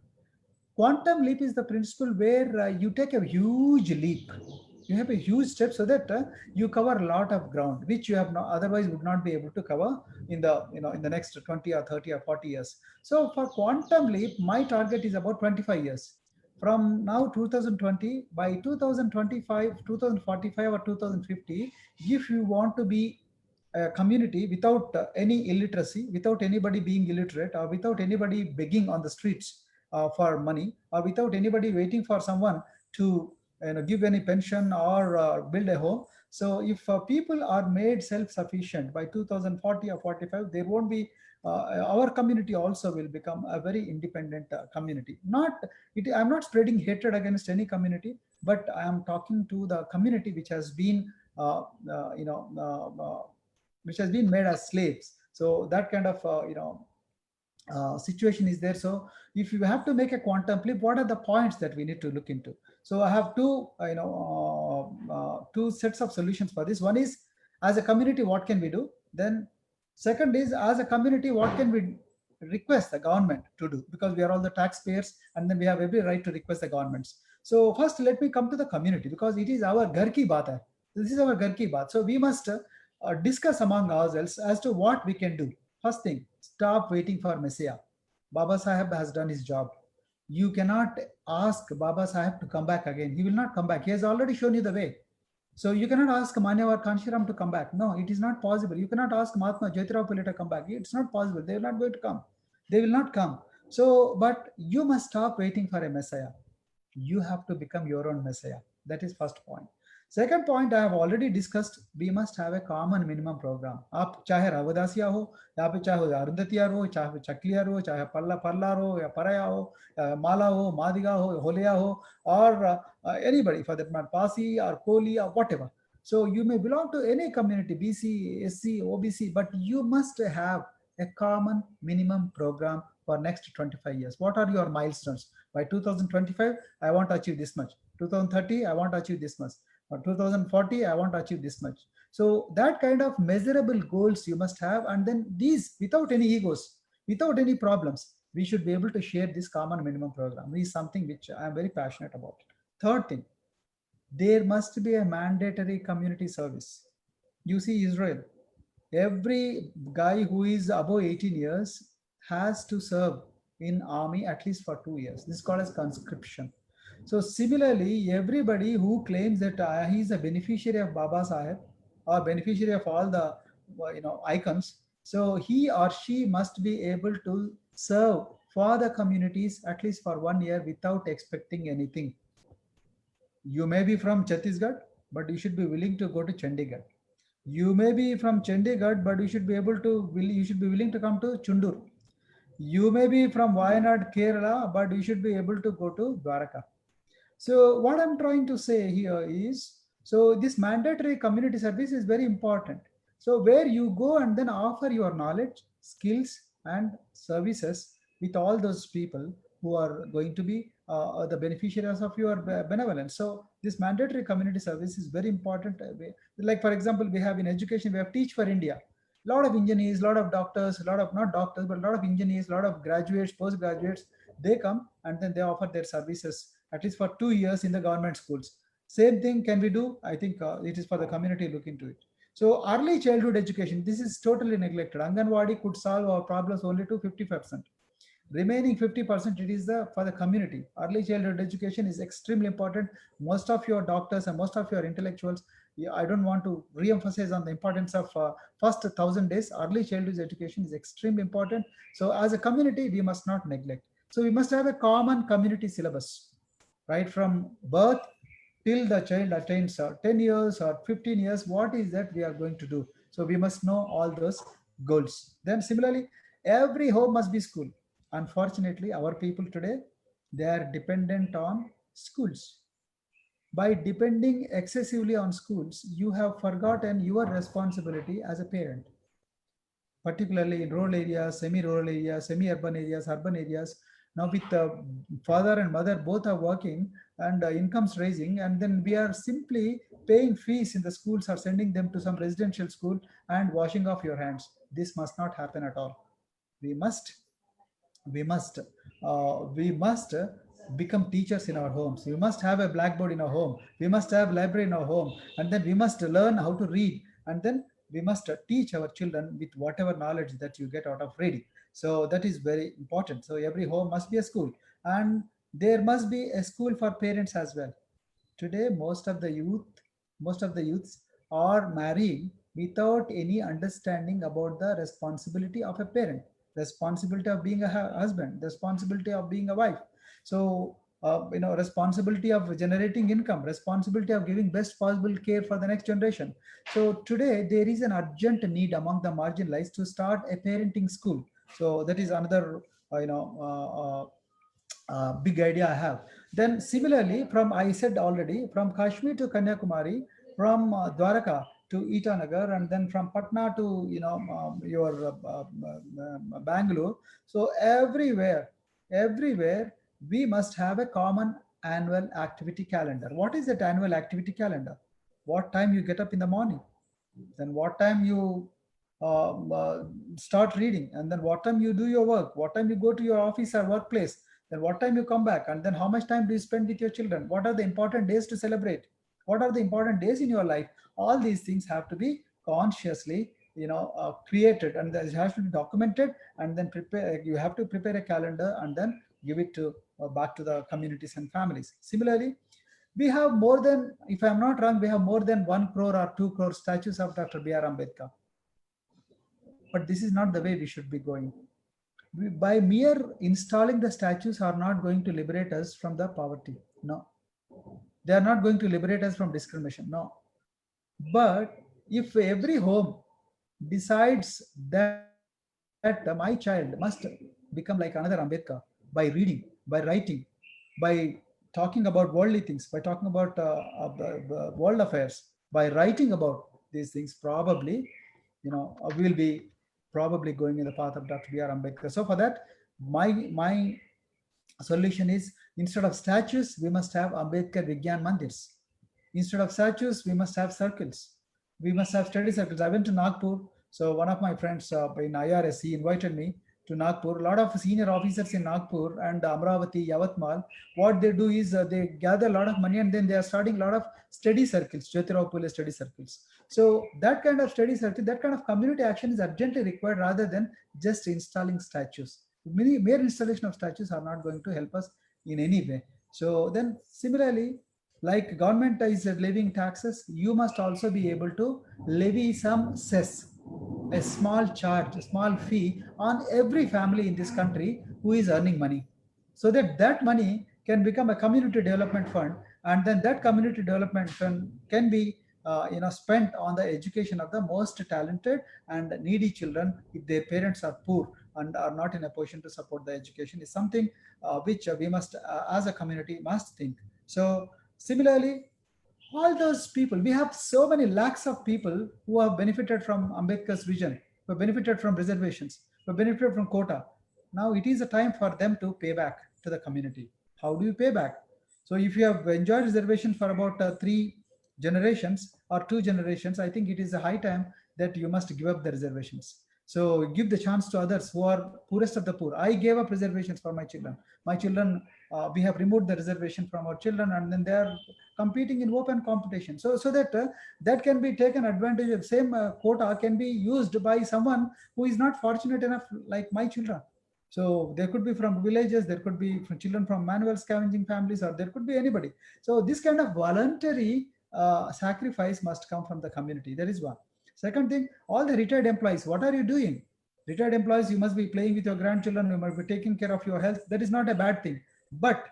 Quantum leap is the principle where you take a huge leap. You have a huge step so that you cover a lot of ground, which you have not, otherwise would not be able to cover in the in the next 20 or 30 or 40 years. So for quantum leap, my target is about 25 years. From now 2020, by 2025, 2045 or 2050, if you want to be a community without any illiteracy, without anybody being illiterate, or without anybody begging on the streets for money, or without anybody waiting for someone to give any pension or build a home. So if people are made self-sufficient by 2040 or 45, there won't be our community also will become a very independent community. I'm not spreading hatred against any community, but I am talking to the community which has been uh, uh, you know which has been made as slaves. So that kind of situation is there. So if you have to make a quantum leap, what are the points that we need to look into? So I have two sets of solutions for this. One is, as a community, what can we do? Then second is, as a community, what can we request the government to do? Because we are all the taxpayers, and then we have every right to request the governments. So first, let me come to the community, because it is our ghar ki baat hai. This is our ghar ki baat. So we must discuss among ourselves as to what we can do. First thing, stop waiting for Messiah. Baba Sahib has done his job. You cannot ask Baba Sahib to come back again. He will not come back. He has already shown you the way. So you cannot ask Manya or Kanshiram to come back. No, it is not possible. You cannot ask Mahatma Jyotirao Phule to come back. It's not possible. They are not going to come. They will not come. So, but you must stop waiting for a Messiah. You have to become your own Messiah. That is first point. Second point, I have already discussed, we must have a common minimum program. आप चाहे रावदासिया हो, यहाँ पे चाहे अरुंधतिया हो, चाहे चकलिया हो, चाहे पल्ला हो, या परया हो, माला हो, मादिगा हो, होलिया हो, or anybody for that matter, Pasi or Koli or whatever. So you may belong to any community, BC, SC, OBC, but you must have a common minimum program for next 25 years. What are your milestones? By 2025, I want to achieve this much. 2030, I want to achieve this much. Or 2040, I want to achieve this much. So that kind of measurable goals you must have, and then these, without any egos, without any problems, we should be able to share this common minimum program. This is something which I am very passionate about. Third thing, there must be a mandatory community service. You see, Israel, every guy who is above 18 years has to serve in army at least for 2 years. This is called as conscription. So similarly, everybody who claims that he is a beneficiary of Baba Sahib or beneficiary of all the icons, so he or she must be able to serve for the communities at least for 1 year without expecting anything. You may be from Chhattisgarh, but you should be willing to go to Chandigarh. You may be from Chandigarh, but you should be willing to come to Chundur. You may be from Wayanad, Kerala, but you should be able to go to Dwaraka. So what I'm trying to say here is, so this mandatory community service is very important. So where you go and then offer your knowledge, skills, and services with all those people who are going to be the beneficiaries of your benevolence. So this mandatory community service is very important. Like for example, we have in education, we have Teach for India. A lot of engineers, a lot of doctors, a lot of not doctors, but a lot of engineers, a lot of graduates, postgraduates, they come and then they offer their services at least for 2 years in the government schools. Same thing can we do? I think it is for the community to look into it. So early childhood education, this is totally neglected. Anganwadi could solve our problems only to 50%. Remaining 50%, it is for the community. Early childhood education is extremely important. Most of your doctors and most of your intellectuals, I don't want to re-emphasize on the importance of first 1,000 days. Early childhood education is extremely important. So as a community, we must not neglect. So we must have a common community syllabus, right from birth till the child attains 10 years or 15 years. What is that we are going to do? So we must know all those goals. Then similarly, every home must be school. Unfortunately, our people today, they are dependent on schools. By depending excessively on schools, you have forgotten your responsibility as a parent, particularly in rural areas, semi-rural areas, semi-urban areas, urban areas. Now with father and mother both are working and incomes raising, and then we are simply paying fees in the schools or sending them to some residential school and washing off your hands. This must not happen at all. We must become teachers in our homes. We must have a blackboard in our home. We must have library in our home, and then we must learn how to read, and then we must teach our children with whatever knowledge that you get out of reading. So that is very important. So every home must be a school, and there must be a school for parents as well. Today, most of the youths are marrying without any understanding about the responsibility of a parent, responsibility of being a husband, responsibility of being a wife. So, responsibility of generating income, responsibility of giving best possible care for the next generation. So today there is an urgent need among the marginalized to start a parenting school. So that is another, big idea I have. Then similarly, from I said already, from Kashmir to Kanyakumari, from Dwaraka to Itanagar, and then from Patna to your Bangalore. So everywhere we must have a common annual activity calendar. What is that annual activity calendar? What time you get up in the morning? Then what time you start reading, and then what time you do your work, what time you go to your office or workplace, then what time you come back, and then how much time do you spend with your children, what are the important days to celebrate, what are the important days in your life. All these things have to be consciously created, and it has to be documented, and then you have to prepare a calendar and then give it to back to the communities and families. Similarly, we have more than, if I'm not wrong, we have more than 1 crore or 2 crore statues of Dr. B.R. Ambedkar. But this is not the way we should be going. By mere installing the statues are not going to liberate us from the poverty. No. They are not going to liberate us from discrimination. No. But if every home decides that my child must become like another Ambedkar by reading, by writing, by talking about worldly things, by talking about world affairs, by writing about these things, probably, we will be probably going in the path of Dr. B.R. Ambedkar. So for that, my solution is, instead of statues, we must have Ambedkar Vigyan Mandirs. Instead of statues, we must have circles. We must have study circles. I went to Nagpur. So one of my friends in IRS, he invited me to Nagpur. A lot of senior officers in Nagpur and Amravati, Yavatmal, what they do is they gather a lot of money, and then they are starting a lot of study circles, Jyotirao Phule study circles. So that kind of study circle, that kind of community action is urgently required, rather than just installing statues. Mere installation of statues are not going to help us in any way. So then similarly, like government is levying taxes, you must also be able to levy some cess, a small charge, a small fee on every family in this country who is earning money, so that that money can become a community development fund, and then that community development fund can be spent on the education of the most talented and needy children if their parents are poor and are not in a position to support the education, is something which we must as a community must think. So similarly, all those people, we have so many lakhs of people who have benefited from Ambedkar's vision, who have benefited from reservations, who have benefited from quota. Now it is a time for them to pay back to the community. How do you pay back? So if you have enjoyed reservation for about 3 generations or 2 generations, I think it is a high time that you must give up the reservations. So give the chance to others who are poorest of the poor. I gave up reservations for my children. My children, we have removed the reservation from our children, and then they are competing in open competition. So that that can be taken advantage of. Same quota can be used by someone who is not fortunate enough, like my children. So there could be from villages, there could be from children from manual scavenging families, or there could be anybody. So this kind of voluntary sacrifice must come from the community. That is one. Second thing, all the retired employees, what are you doing? Retired employees, you must be playing with your grandchildren, you must be taking care of your health. That is not a bad thing. But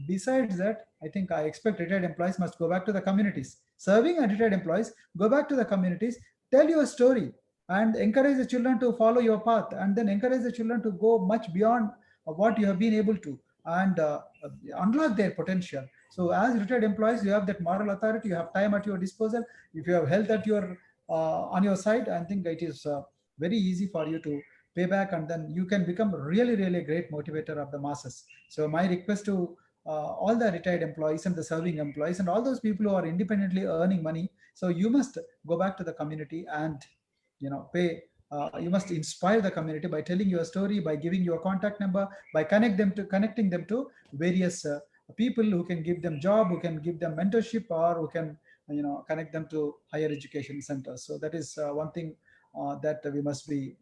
besides that, I think I expect retired employees must go back to the communities. Serving and retired employees, go back to the communities, tell your story, and encourage the children to follow your path, and then encourage the children to go much beyond what you have been able to, and unlock their potential. So as retired employees, you have that moral authority, you have time at your disposal. If you have health at your on your side, I think it is very easy for you to pay back, and then you can become really, really a great motivator of the masses. So my request to all the retired employees and the serving employees and all those people who are independently earning money, so you must go back to the community and pay you must inspire the community by telling your story, by giving your contact number, by connecting them to various people who can give them job, who can give them mentorship, or who can connect them to higher education centers. So that is one thing that we must be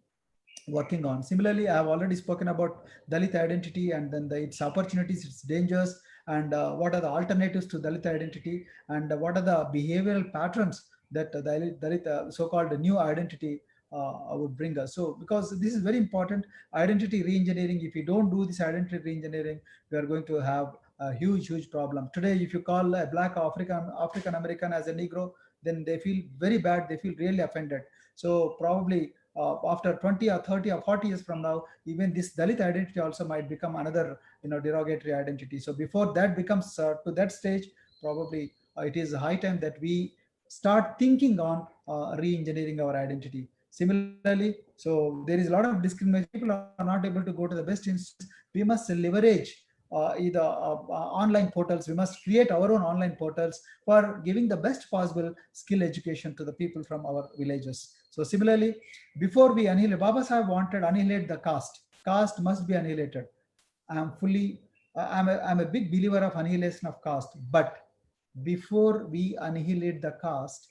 working on. Similarly, I have already spoken about Dalit identity and then its opportunities, its dangers, and what are the alternatives to Dalit identity, and what are the behavioral patterns that Dalit so-called new identity would bring us. So, because this is very important, identity re-engineering. If you don't do this identity re-engineering, we are going to have a huge problem. Today, if you call a black African American as a Negro, then they feel very bad. They feel really offended. So probably after 20 or 30 or 40 years from now, even this Dalit identity also might become another derogatory identity. So before that becomes to that stage, probably it is high time that we start thinking on re-engineering our identity. Similarly, so there is a lot of discrimination. People are not able to go to the best institutes. We must leverage either online portals. We must create our own online portals for giving the best possible skill education to the people from our villages. So similarly, before we annihilate, Baba Sahib wanted annihilate the caste. Caste must be annihilated. I'm a big believer of annihilation of caste. But before we annihilate the caste,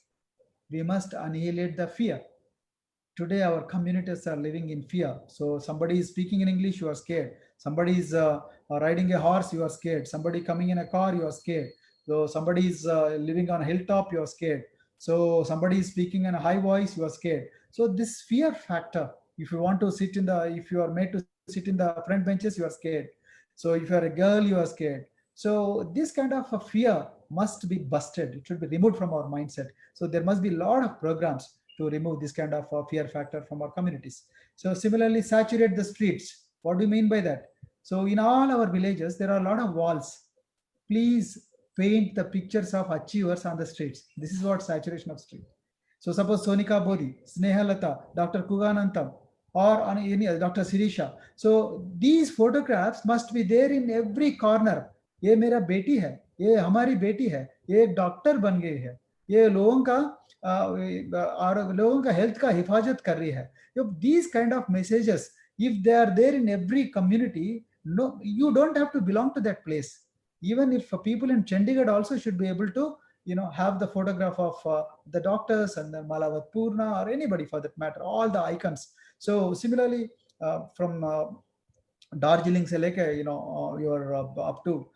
we must annihilate the fear. Today, our communities are living in fear. So somebody is speaking in English, you are scared. Somebody is riding a horse, you are scared. Somebody coming in a car, you are scared. So somebody is living on a hilltop, you are scared. So somebody is speaking in a high voice, you are scared. So this fear factor, if you want to sit in the, if you are made to sit in the front benches, you are scared. So if you are a girl, you are scared. So this kind of a fear must be busted. It should be removed from our mindset. So there must be a lot of programs to remove this kind of fear factor from our communities. So similarly, saturate the streets. What do you mean by that? So in all our villages, there are a lot of walls. Please paint the pictures of achievers on the streets. This is what saturation of street. So suppose Sonika Bodhi, Sneha Lata, Dr. Kuganantam, or on any Dr. Sirisha. So these photographs must be there in every corner. ये मेरा बेटी है, ये हमारी बेटी है, ये एक डॉक्टर बन गई है, ये लोगों का और लोगों का हेल्थ का हिफाजत कर रही है. These kind of messages, if they are there in every community, no, you don't have to belong to that place. Even if people in Chandigarh also should be able to have the photograph of the doctors and the Malavat Purna or anybody for that matter, all the icons. So similarly, from Darjeeling se leke, you're up to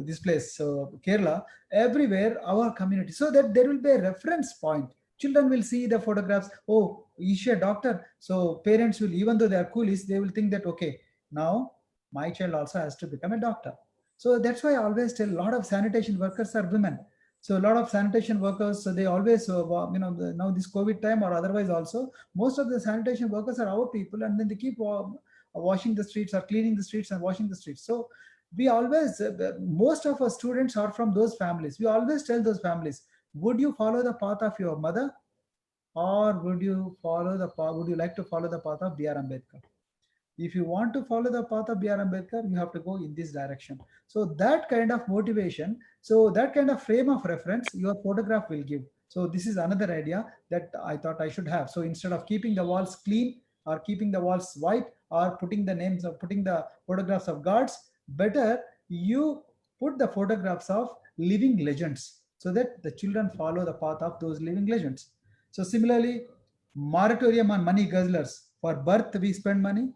this place, Kerala, everywhere our community, so that there will be a reference point. Children will see the photographs. Oh, is she a doctor? So parents will, even though they are coolies, they will think that, okay, now my child also has to become a doctor. So that's why I always tell, a lot of sanitation workers are women. So a lot of sanitation workers, so they always, now this COVID time or otherwise also, most of the sanitation workers are our people, and then they keep washing the streets or cleaning the streets and washing the streets. So we always, most of our students are from those families. We always tell those families, would you follow the path of your mother, or would you like to follow the path of B.R. Ambedkar? If you want to follow the path of B.R. Ambedkar, you have to go in this direction. So that kind of motivation, so that kind of frame of reference, your photograph will give. So this is another idea that I thought I should have. So instead of keeping the walls clean or keeping the walls white or putting the names of putting the photographs of gods, better you put the photographs of living legends so that the children follow the path of those living legends. So similarly, moratorium on money guzzlers. For birth we spend money,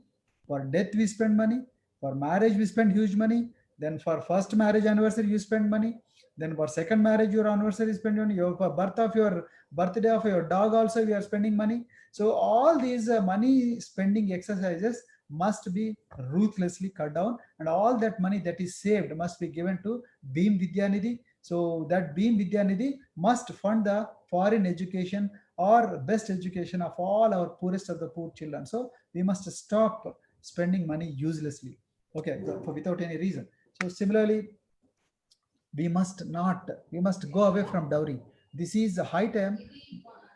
for death we spend money, for marriage we spend huge money, then for first marriage anniversary you spend money, then for second marriage your anniversary spend money, for birthday of your dog also we are spending money. So all these money spending exercises must be ruthlessly cut down, and all that money that is saved must be given to Beam Vidyanidhi. So that Beam Vidyanidhi must fund the foreign education or best education of all our poorest of the poor children. So we must stop spending money uselessly, okay, without any reason. So similarly, we must go away from dowry. This is a high time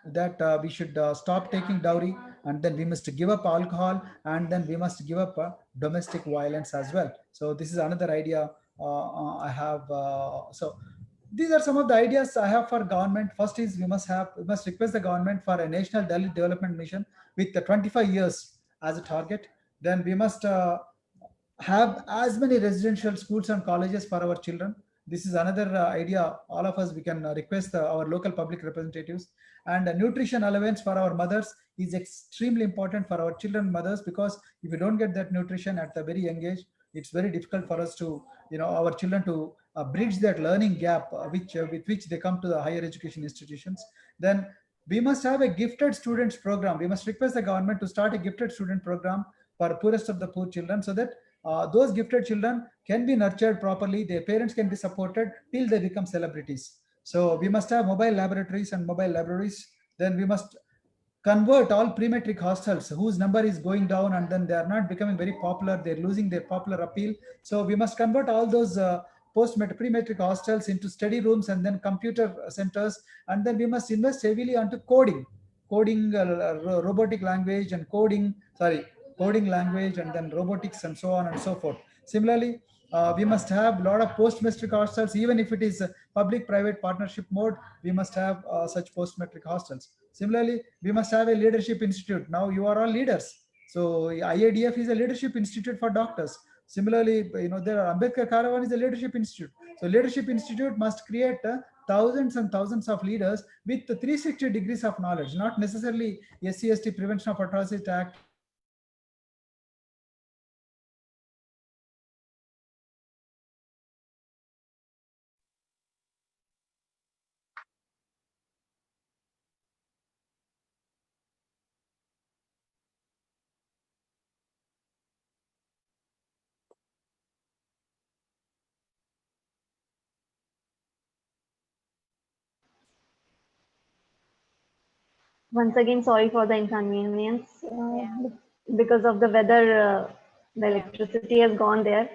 that we should stop taking dowry, and then we must give up alcohol, and then we must give up domestic violence as well. So this is another idea I have. So these are some of the ideas I have for government. First is we must request the government for a national Dalit development mission with the 25 years as a target. Then we must have as many residential schools and colleges for our children. This is another idea. All of us, we can request our local public representatives. And nutrition allowance for our mothers is extremely important for our children mothers, because if you don't get that nutrition at the very young age, it's very difficult for us to, our children to bridge that learning gap with which they come to the higher education institutions. Then we must have a gifted students program. We must request the government to start a gifted student program for poorest of the poor children, so that those gifted children can be nurtured properly, their parents can be supported till they become celebrities. So we must have mobile laboratories and mobile libraries. Then we must convert all pre-matric hostels whose number is going down, and then they are not becoming very popular, they're losing their popular appeal. So we must convert all those pre-matric hostels into study rooms and then computer centers. And then we must invest heavily onto robotic language and coding language, and then robotics and so on and so forth. Similarly, we must have a lot of post-matric hostels. Even if it is a public-private partnership mode, we must have such post-matric hostels. Similarly, we must have a leadership institute. Now you are all leaders. So IADF is a leadership institute for doctors. Similarly, there are Ambedkar Caravan is a leadership institute. So leadership institute must create thousands and thousands of leaders with 360 degrees of knowledge, not necessarily SC/ST Prevention of Atrocity Act. Once again, sorry for the inconvenience. Yeah. Because of the weather, the Yeah. electricity has gone there.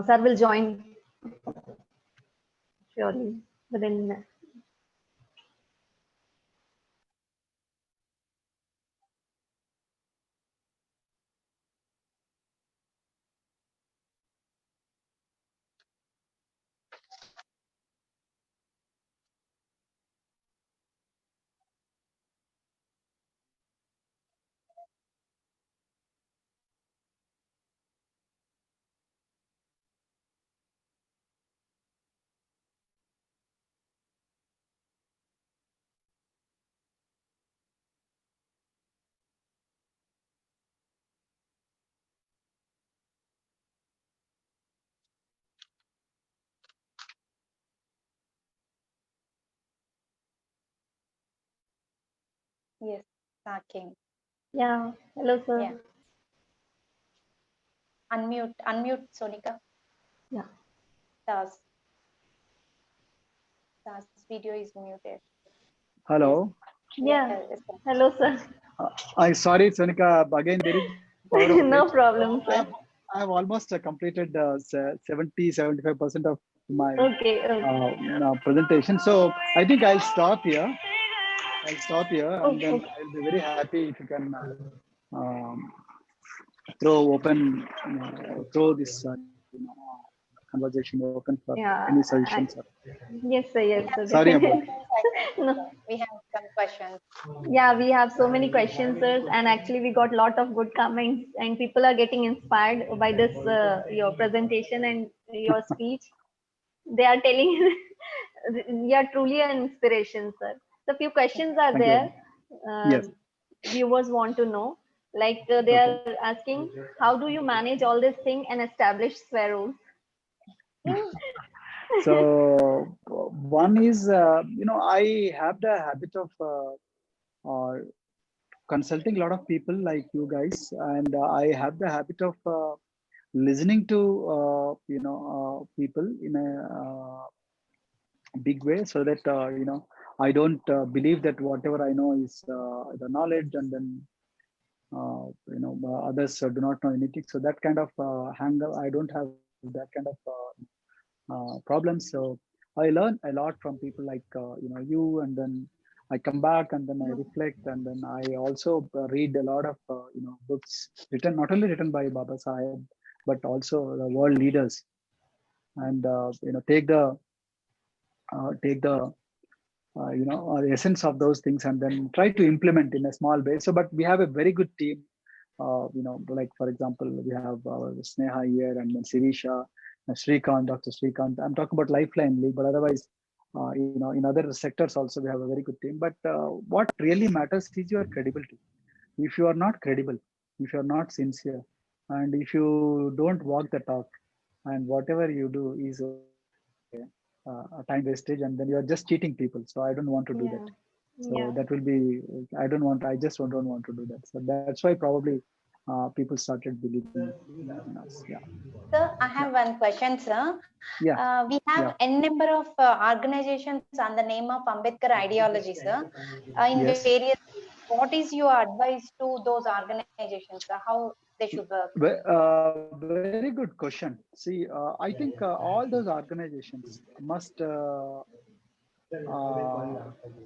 Sir will join surely within. Yes. Talking. Yeah. Hello, sir. Yeah. Unmute, Sonika. Yeah. Tas video is muted. Hello. Yeah. Yes. Hello, sir. I sorry, Sonika. Again, there is power of No glitch. problem, I sir. have, I have almost completed 75% of my Okay. Okay. presentation. So I think I'll stop here. Oh, And then okay. I'll be very happy if you can throw this conversation open for Yeah. any suggestions. Yes, sir. Yes, sir. Sorry about Definitely. it. No. We have some questions. Yeah, we have so many questions, sir, and actually we got a lot of good comments, and people are getting inspired by this your presentation and your speech. They are telling you are truly an inspiration, sir. So few questions are Thank there. you. Uh, Yes. Viewers want to know, like they Okay. are asking, how do you manage all this thing and establish sparrows? So one is, I have the habit of consulting a lot of people like you guys, and I have the habit of listening to people in a big way, so that I don't believe that whatever I know is the knowledge, and then others do not know anything. So that kind of hang I don't have that kind of problems. So I learn a lot from people like you, and then I come back and then I reflect, and then I also read a lot of books written, not only written by Baba Saheb, but also the world leaders, and take the take the essence of those things and then try to implement in a small way. So, but we have a very good team. Like for example, we have our Sneha here and then Sirisha, Srikanth, Dr. Srikanth. I'm talking about Lifeline League, but otherwise, in other sectors also we have a very good team. But what really matters is your credibility. If you are not credible, if you are not sincere, and if you don't walk the talk, and whatever you do is a time wastage, and then you are just cheating people. So I don't want to do that. So that will be, I just don't want to do that. So that's why probably people started believing in us. Yeah. Sir, I have one question, sir. Yeah. We have n number of organizations on the name of Ambedkar ideology, sir. In Yes. various, what is your advice to those organizations, sir? How they should work? Very good question. See, I think all those organizations must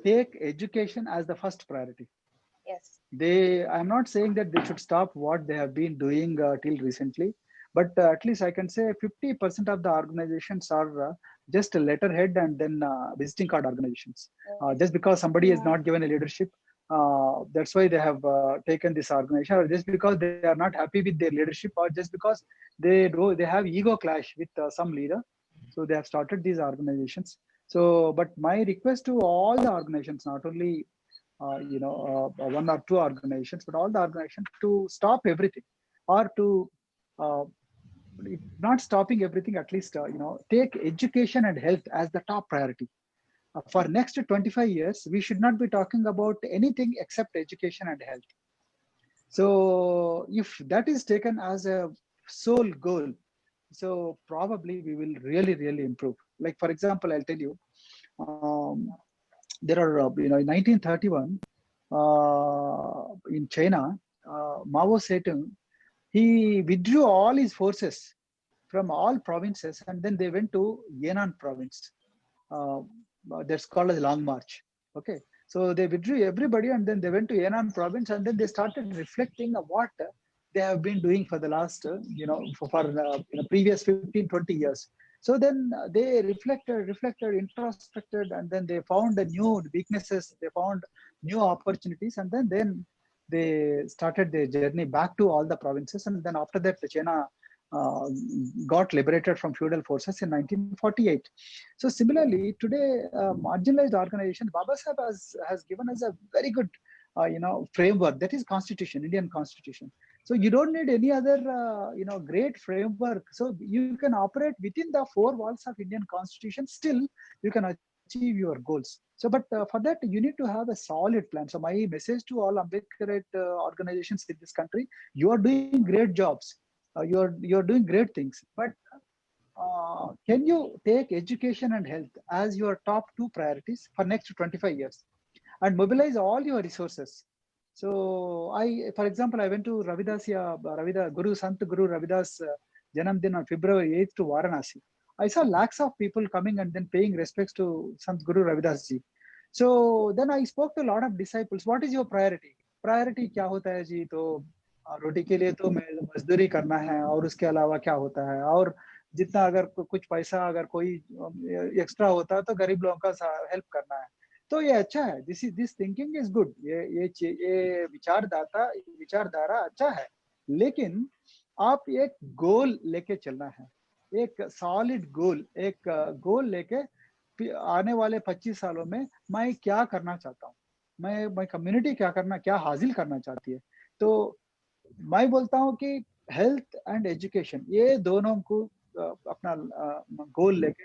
take education as the first priority. Yes. I'm not saying that they should stop what they have been doing till recently, but at least I can say 50% of the organizations are just a letterhead and then visiting card organizations. Just because somebody is not given a leadership, that's why they have taken this organization, or just because they are not happy with their leadership, or just because they have ego clash with some leader. So they have started these organizations. So, but my request to all the organizations, not only one or two organizations, but all the organizations, to stop everything, or to if not stopping everything, at least take education and health as the top priority. For next 25 years, we should not be talking about anything except education and health. So if that is taken as a sole goal, so probably we will really improve. Like for example, I'll tell you, there are in 1931 in China, Mao Zedong, he withdrew all his forces from all provinces, and then they went to Yan'an province. That's called as Long March. Okay, so they withdrew everybody, and then they went to Yan'an province, and then they started reflecting on what they have been doing for the last, for previous 15, 20 years. So then they reflected, introspected, and then they found the new weaknesses, they found new opportunities, and then they started their journey back to all the provinces. And then after that, China got liberated from feudal forces in 1948. So similarly, today, marginalized organization, Baba Saheb has given us a very good, framework. That is Constitution, Indian Constitution. So you don't need any other, great framework. So you can operate within the four walls of Indian Constitution. Still, you can achieve your goals. So, but for that, you need to have a solid plan. So my message to all Ambedkarite organizations in this country: you are doing great jobs. You're doing great things, but can you take education and health as your top two priorities for next 25 years and mobilize all your resources? So for example, I went to Guru Sant Guru Ravidas Janamdin on February 8th to Varanasi. I saw lakhs of people coming and then paying respects to Sant Guru Ravidas ji. So then I spoke to a lot of disciples. What is your priority? Priority क्या होता है जी? तो रोटी के लिए तो मजदूरी करना है, और उसके अलावा क्या होता है? और जितना अगर कुछ पैसा अगर कोई एक्स्ट्रा होता है तो गरीब लोगों का हेल्प करना है. तो ये अच्छा है. This thinking is good. ये विचारधारा अच्छा है, लेकिन आप एक गोल लेके चलना है, एक सॉलिड गोल, एक गोल लेके आने वाले 25 सालों में मैं क्या करना चाहता हूँ, मैं कम्युनिटी क्या हासिल करना चाहती है. तो मैं बोलता हूँ कि हेल्थ एंड एजुकेशन, ये दोनों को अपना गोल लेके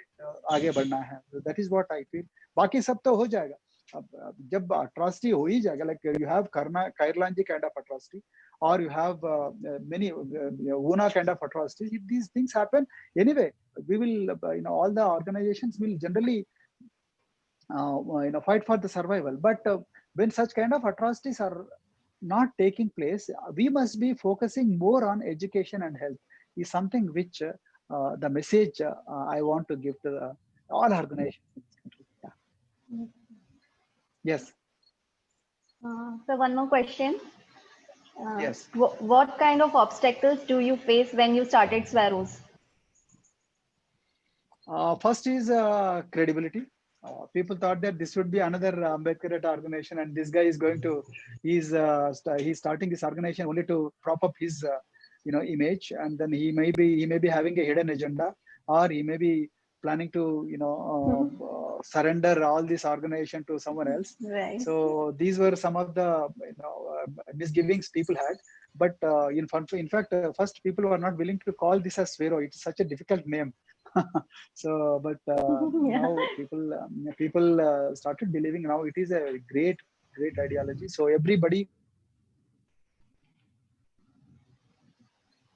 आगे बढ़ना है. That is what I feel. बाकी सब तो हो जाएगा. अब जब अट्रॉसिटी हो ही जाएगा, like you have Kairlanji kind of atrocity, or you have many Una kind of atrocities. If these things happen, anyway, we will, all the organizations will generally, fight for the survival. But when such kind of atrocities are not taking place, we must be focusing more on education and health. Is something which the message I want to give to all organizations in this country. Yeah. Yes. So one more question. Yes. What kind of obstacles do you face when you started Swaros? First is credibility. people thought that this would be another Ambedkarite organization, and this guy is going to, he's starting this organization only to prop up his, image, and then he may be having a hidden agenda, or he may be planning to, surrender all this organization to someone else. Right. So these were some of the misgivings people had. But in fact, first people were not willing to call this as Sphero. It's such a difficult name. So, but Yeah. now people started believing. Now it is a great ideology. So everybody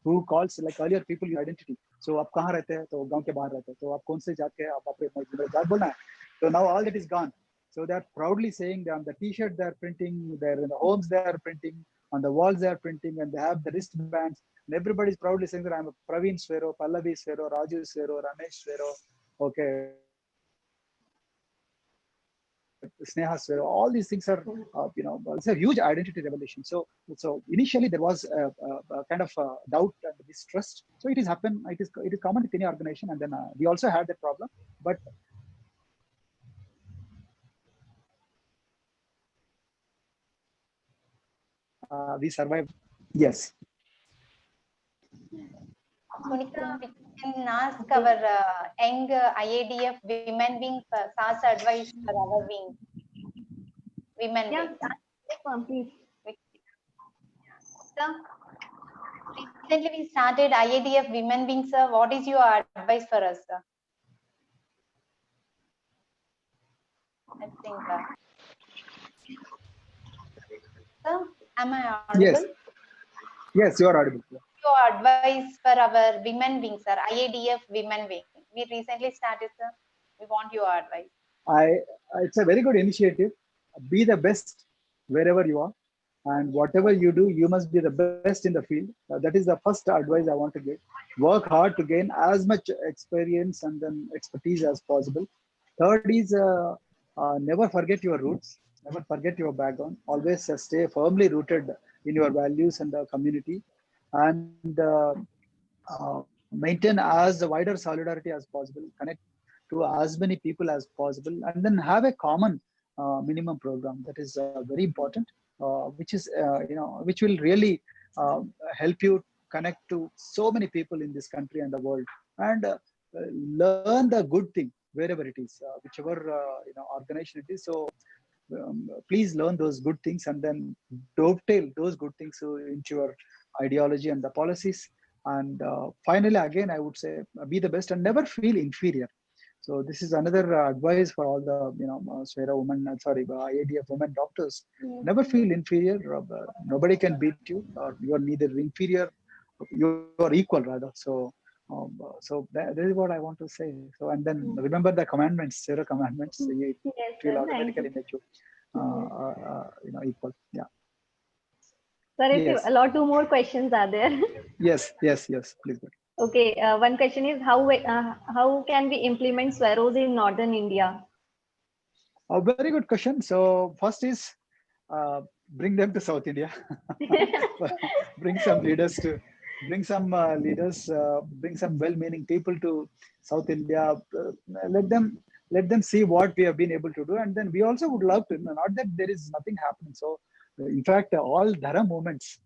who calls, like earlier people use identity. So आप कहाँ रहते हैं? तो गांव के बाहर रहते हैं. तो आप कौन से जात के हैं? आप अपने जात बोलना है. So now all that is gone. So they are proudly saying that on the T-shirt they are printing, they're in the homes they are printing, on the walls they are printing, and they have the wristbands. And everybody is proudly saying that I'm a Praveen Sphero, Pallavi Sphero, Raju Sphero, Ramesh Sphero, okay, Sneha Sphero. All these things are, it's a huge identity revolution. So initially there was a kind of doubt and distrust. So it is happen. It is common with any organization, and then we also had that problem, but. We survived. Yes. Sonika, we can ask our young IADF women wing SAS advice for our wing. Women Yeah, wing. please. Sir, recently we started IADF women wing, sir. What is your advice for us, sir? I think. Sir, am I audible? Yes, you are audible. Your advice for our women wing, sir. IADF women wing. We recently started, sir. We want your advice. It's a very good initiative. Be the best wherever you are, and whatever you do, you must be the best in the field. That is the first advice I want to give. Work hard to gain as much experience and then expertise as possible. Third is never forget your roots. Never forget your background. Always stay firmly rooted in your values and the community, and maintain as wider solidarity as possible. Connect to as many people as possible, and then have a common minimum program. That is very important, which is which will really help you connect to so many people in this country and the world, and learn the good thing wherever it is, whichever organization it is. So please learn those good things, and then dovetail those good things into your ideology and the policies. And finally, again, I would say be the best and never feel inferior. So this is another advice for all the Sphero women, IADF women doctors. Never feel inferior. Nobody can beat you, or you are neither inferior, you are equal rather. So that is what I want to say. So, and then remember the commandments, Sphero commandments. It will automatically make you equal. Yeah. Sir, Yes. a lot more questions are there. Yes, please go. Okay, one question is how can we implement Sphero in northern India? A very good question. So first is bring them to South India. Bring some leaders, bring some well-meaning people to South India. Let them see what we have been able to do, and then we also would love to. Not that there is nothing happening. So in fact, all Dhara movements,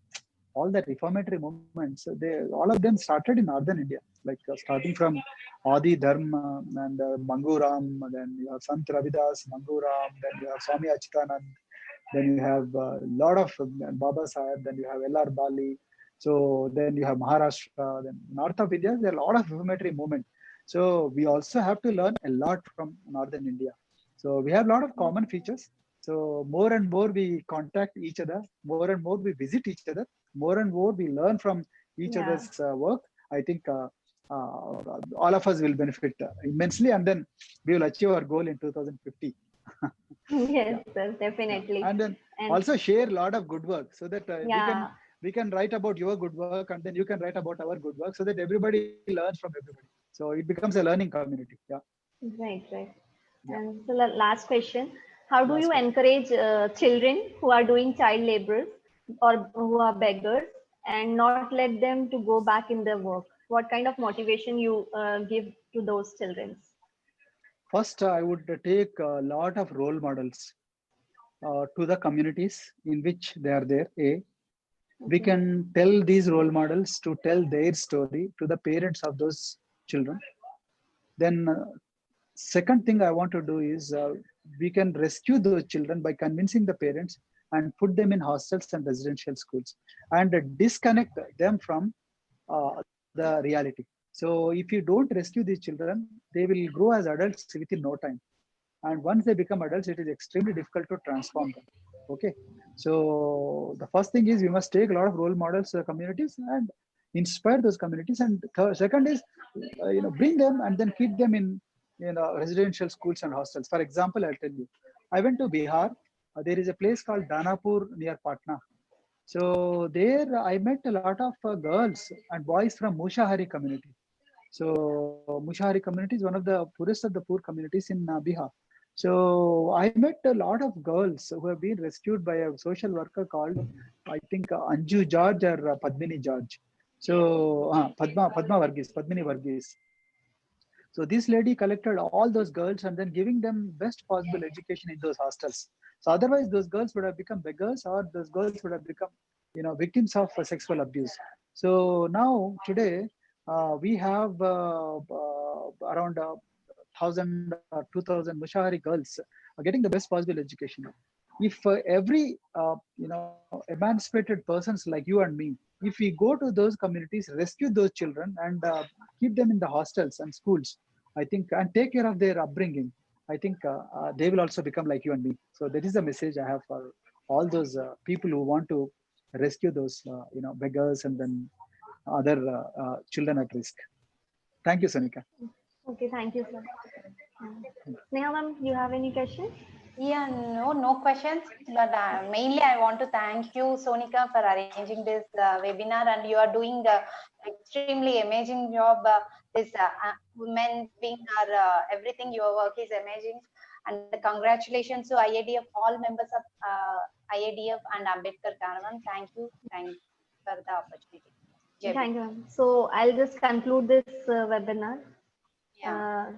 all the reformatory movements, all of them started in northern India, like starting from Adi Dharma and Manguram, then you have Sant Ravidas, Manguram, then you have Swami Achitanand, then you have a lot of Baba Sahib, then you have L.R. Bali, so then you have Maharashtra, then north of India, there are a lot of reformatory movement. So we also have to learn a lot from northern India. So we have a lot of common features. So more and more we contact each other, more and more we visit each other, more and more we learn from each other's work. I think all of us will benefit immensely, and then we will achieve our goal in 2050. Yes, sir, definitely. And then also share a lot of good work, so that we can write about your good work, and then you can write about our good work, so that everybody learns from everybody. So it becomes a learning community. Yeah. Right. And so the last question: how do you encourage children who are doing child labor or who are beggars and not let them to go back in their work? What kind of motivation you give to those children? First, I would take a lot of role models to the communities in which they are there. We can tell these role models to tell their story to the parents of those children. Then, second thing I want to do is we can rescue those children by convincing the parents and put them in hostels and residential schools and disconnect them from the reality. So if you don't rescue these children, they will grow as adults within no time. And once they become adults, it is extremely difficult to transform them. Okay. So the first thing is we must take a lot of role models to the communities and inspire those communities. And second is, bring them and then keep them in residential schools and hostels. For example, I'll tell you, I went to Bihar. There is a place called Danapur near Patna. So there I met a lot of girls and boys from Mushahari community. So Mushahari community is one of the poorest of the poor communities in Bihar. So I met a lot of girls who have been rescued by a social worker called, I think, Anju George or Padmini George. So Padmini Varghese. So this lady collected all those girls and then giving them best possible education in those hostels. So otherwise, those girls would have become beggars, or those girls would have become, victims of sexual abuse. So now today, we have around 1,000 or 2,000 Mushahari girls are getting the best possible education. If every emancipated persons like you and me, if we go to those communities, rescue those children and keep them in the hostels and schools, I think, and take care of their upbringing, I think they will also become like you and me. So that is the message I have for all those people who want to rescue those beggars and then other children at risk. Thank you, Sonika. Okay, thank you, sir. Sneha ma'am, you have any questions? Yeah, no questions. But mainly, I want to thank you, Sonika, for arranging this webinar, and you are doing extremely amazing job. This women being everything, your work is amazing, and congratulations to IADF, all members of IADF and Ambedkar Caravan. Thank you for the opportunity. Jai Thank you, ma'am. So I'll just conclude this webinar. Yeah.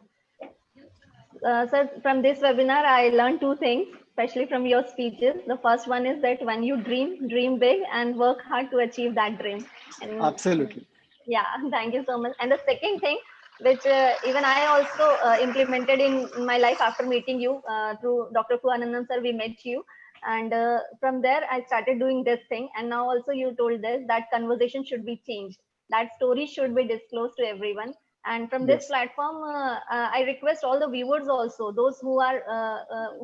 Sir, from this webinar, I learned two things, especially from your speeches. The first one is that when you dream big and work hard to achieve that dream. And Absolutely. yeah, thank you so much. And the second thing, which even I also implemented in my life after meeting you through Dr. Kuanandan sir, we met you. And from there, I started doing this thing. And now also you told us that conversation should be changed. That story should be disclosed to everyone. And from this platform, I request all the viewers also, those who are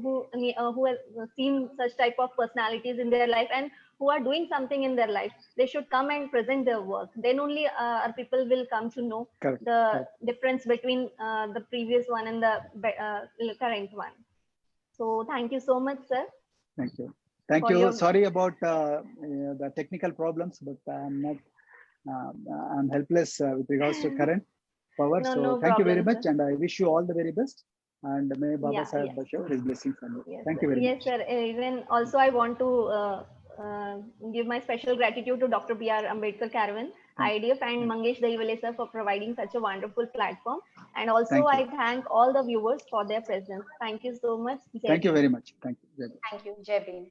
who have seen such type of personalities in their life and who are doing something in their life, they should come and present their work. Then only our people will come to know the difference between the previous one and the current one. So thank you so much, sir. Thank you. Thank you. Sorry about the technical problems, but I'm not. I'm helpless with regards to current power. So thank you very much, and I wish you all the very best. And may Baba Saheb Bashar his blessings on you. Thank you very much. Yes, sir. Even also, I want to give my special gratitude to Dr. B.R. Ambedkar Caravan, IADF, and Mangesh Daivale sir for providing such a wonderful platform. And also, I thank all the viewers for their presence. Thank you so much. Thank you very much. Thank you. Thank you, Jai Bhim.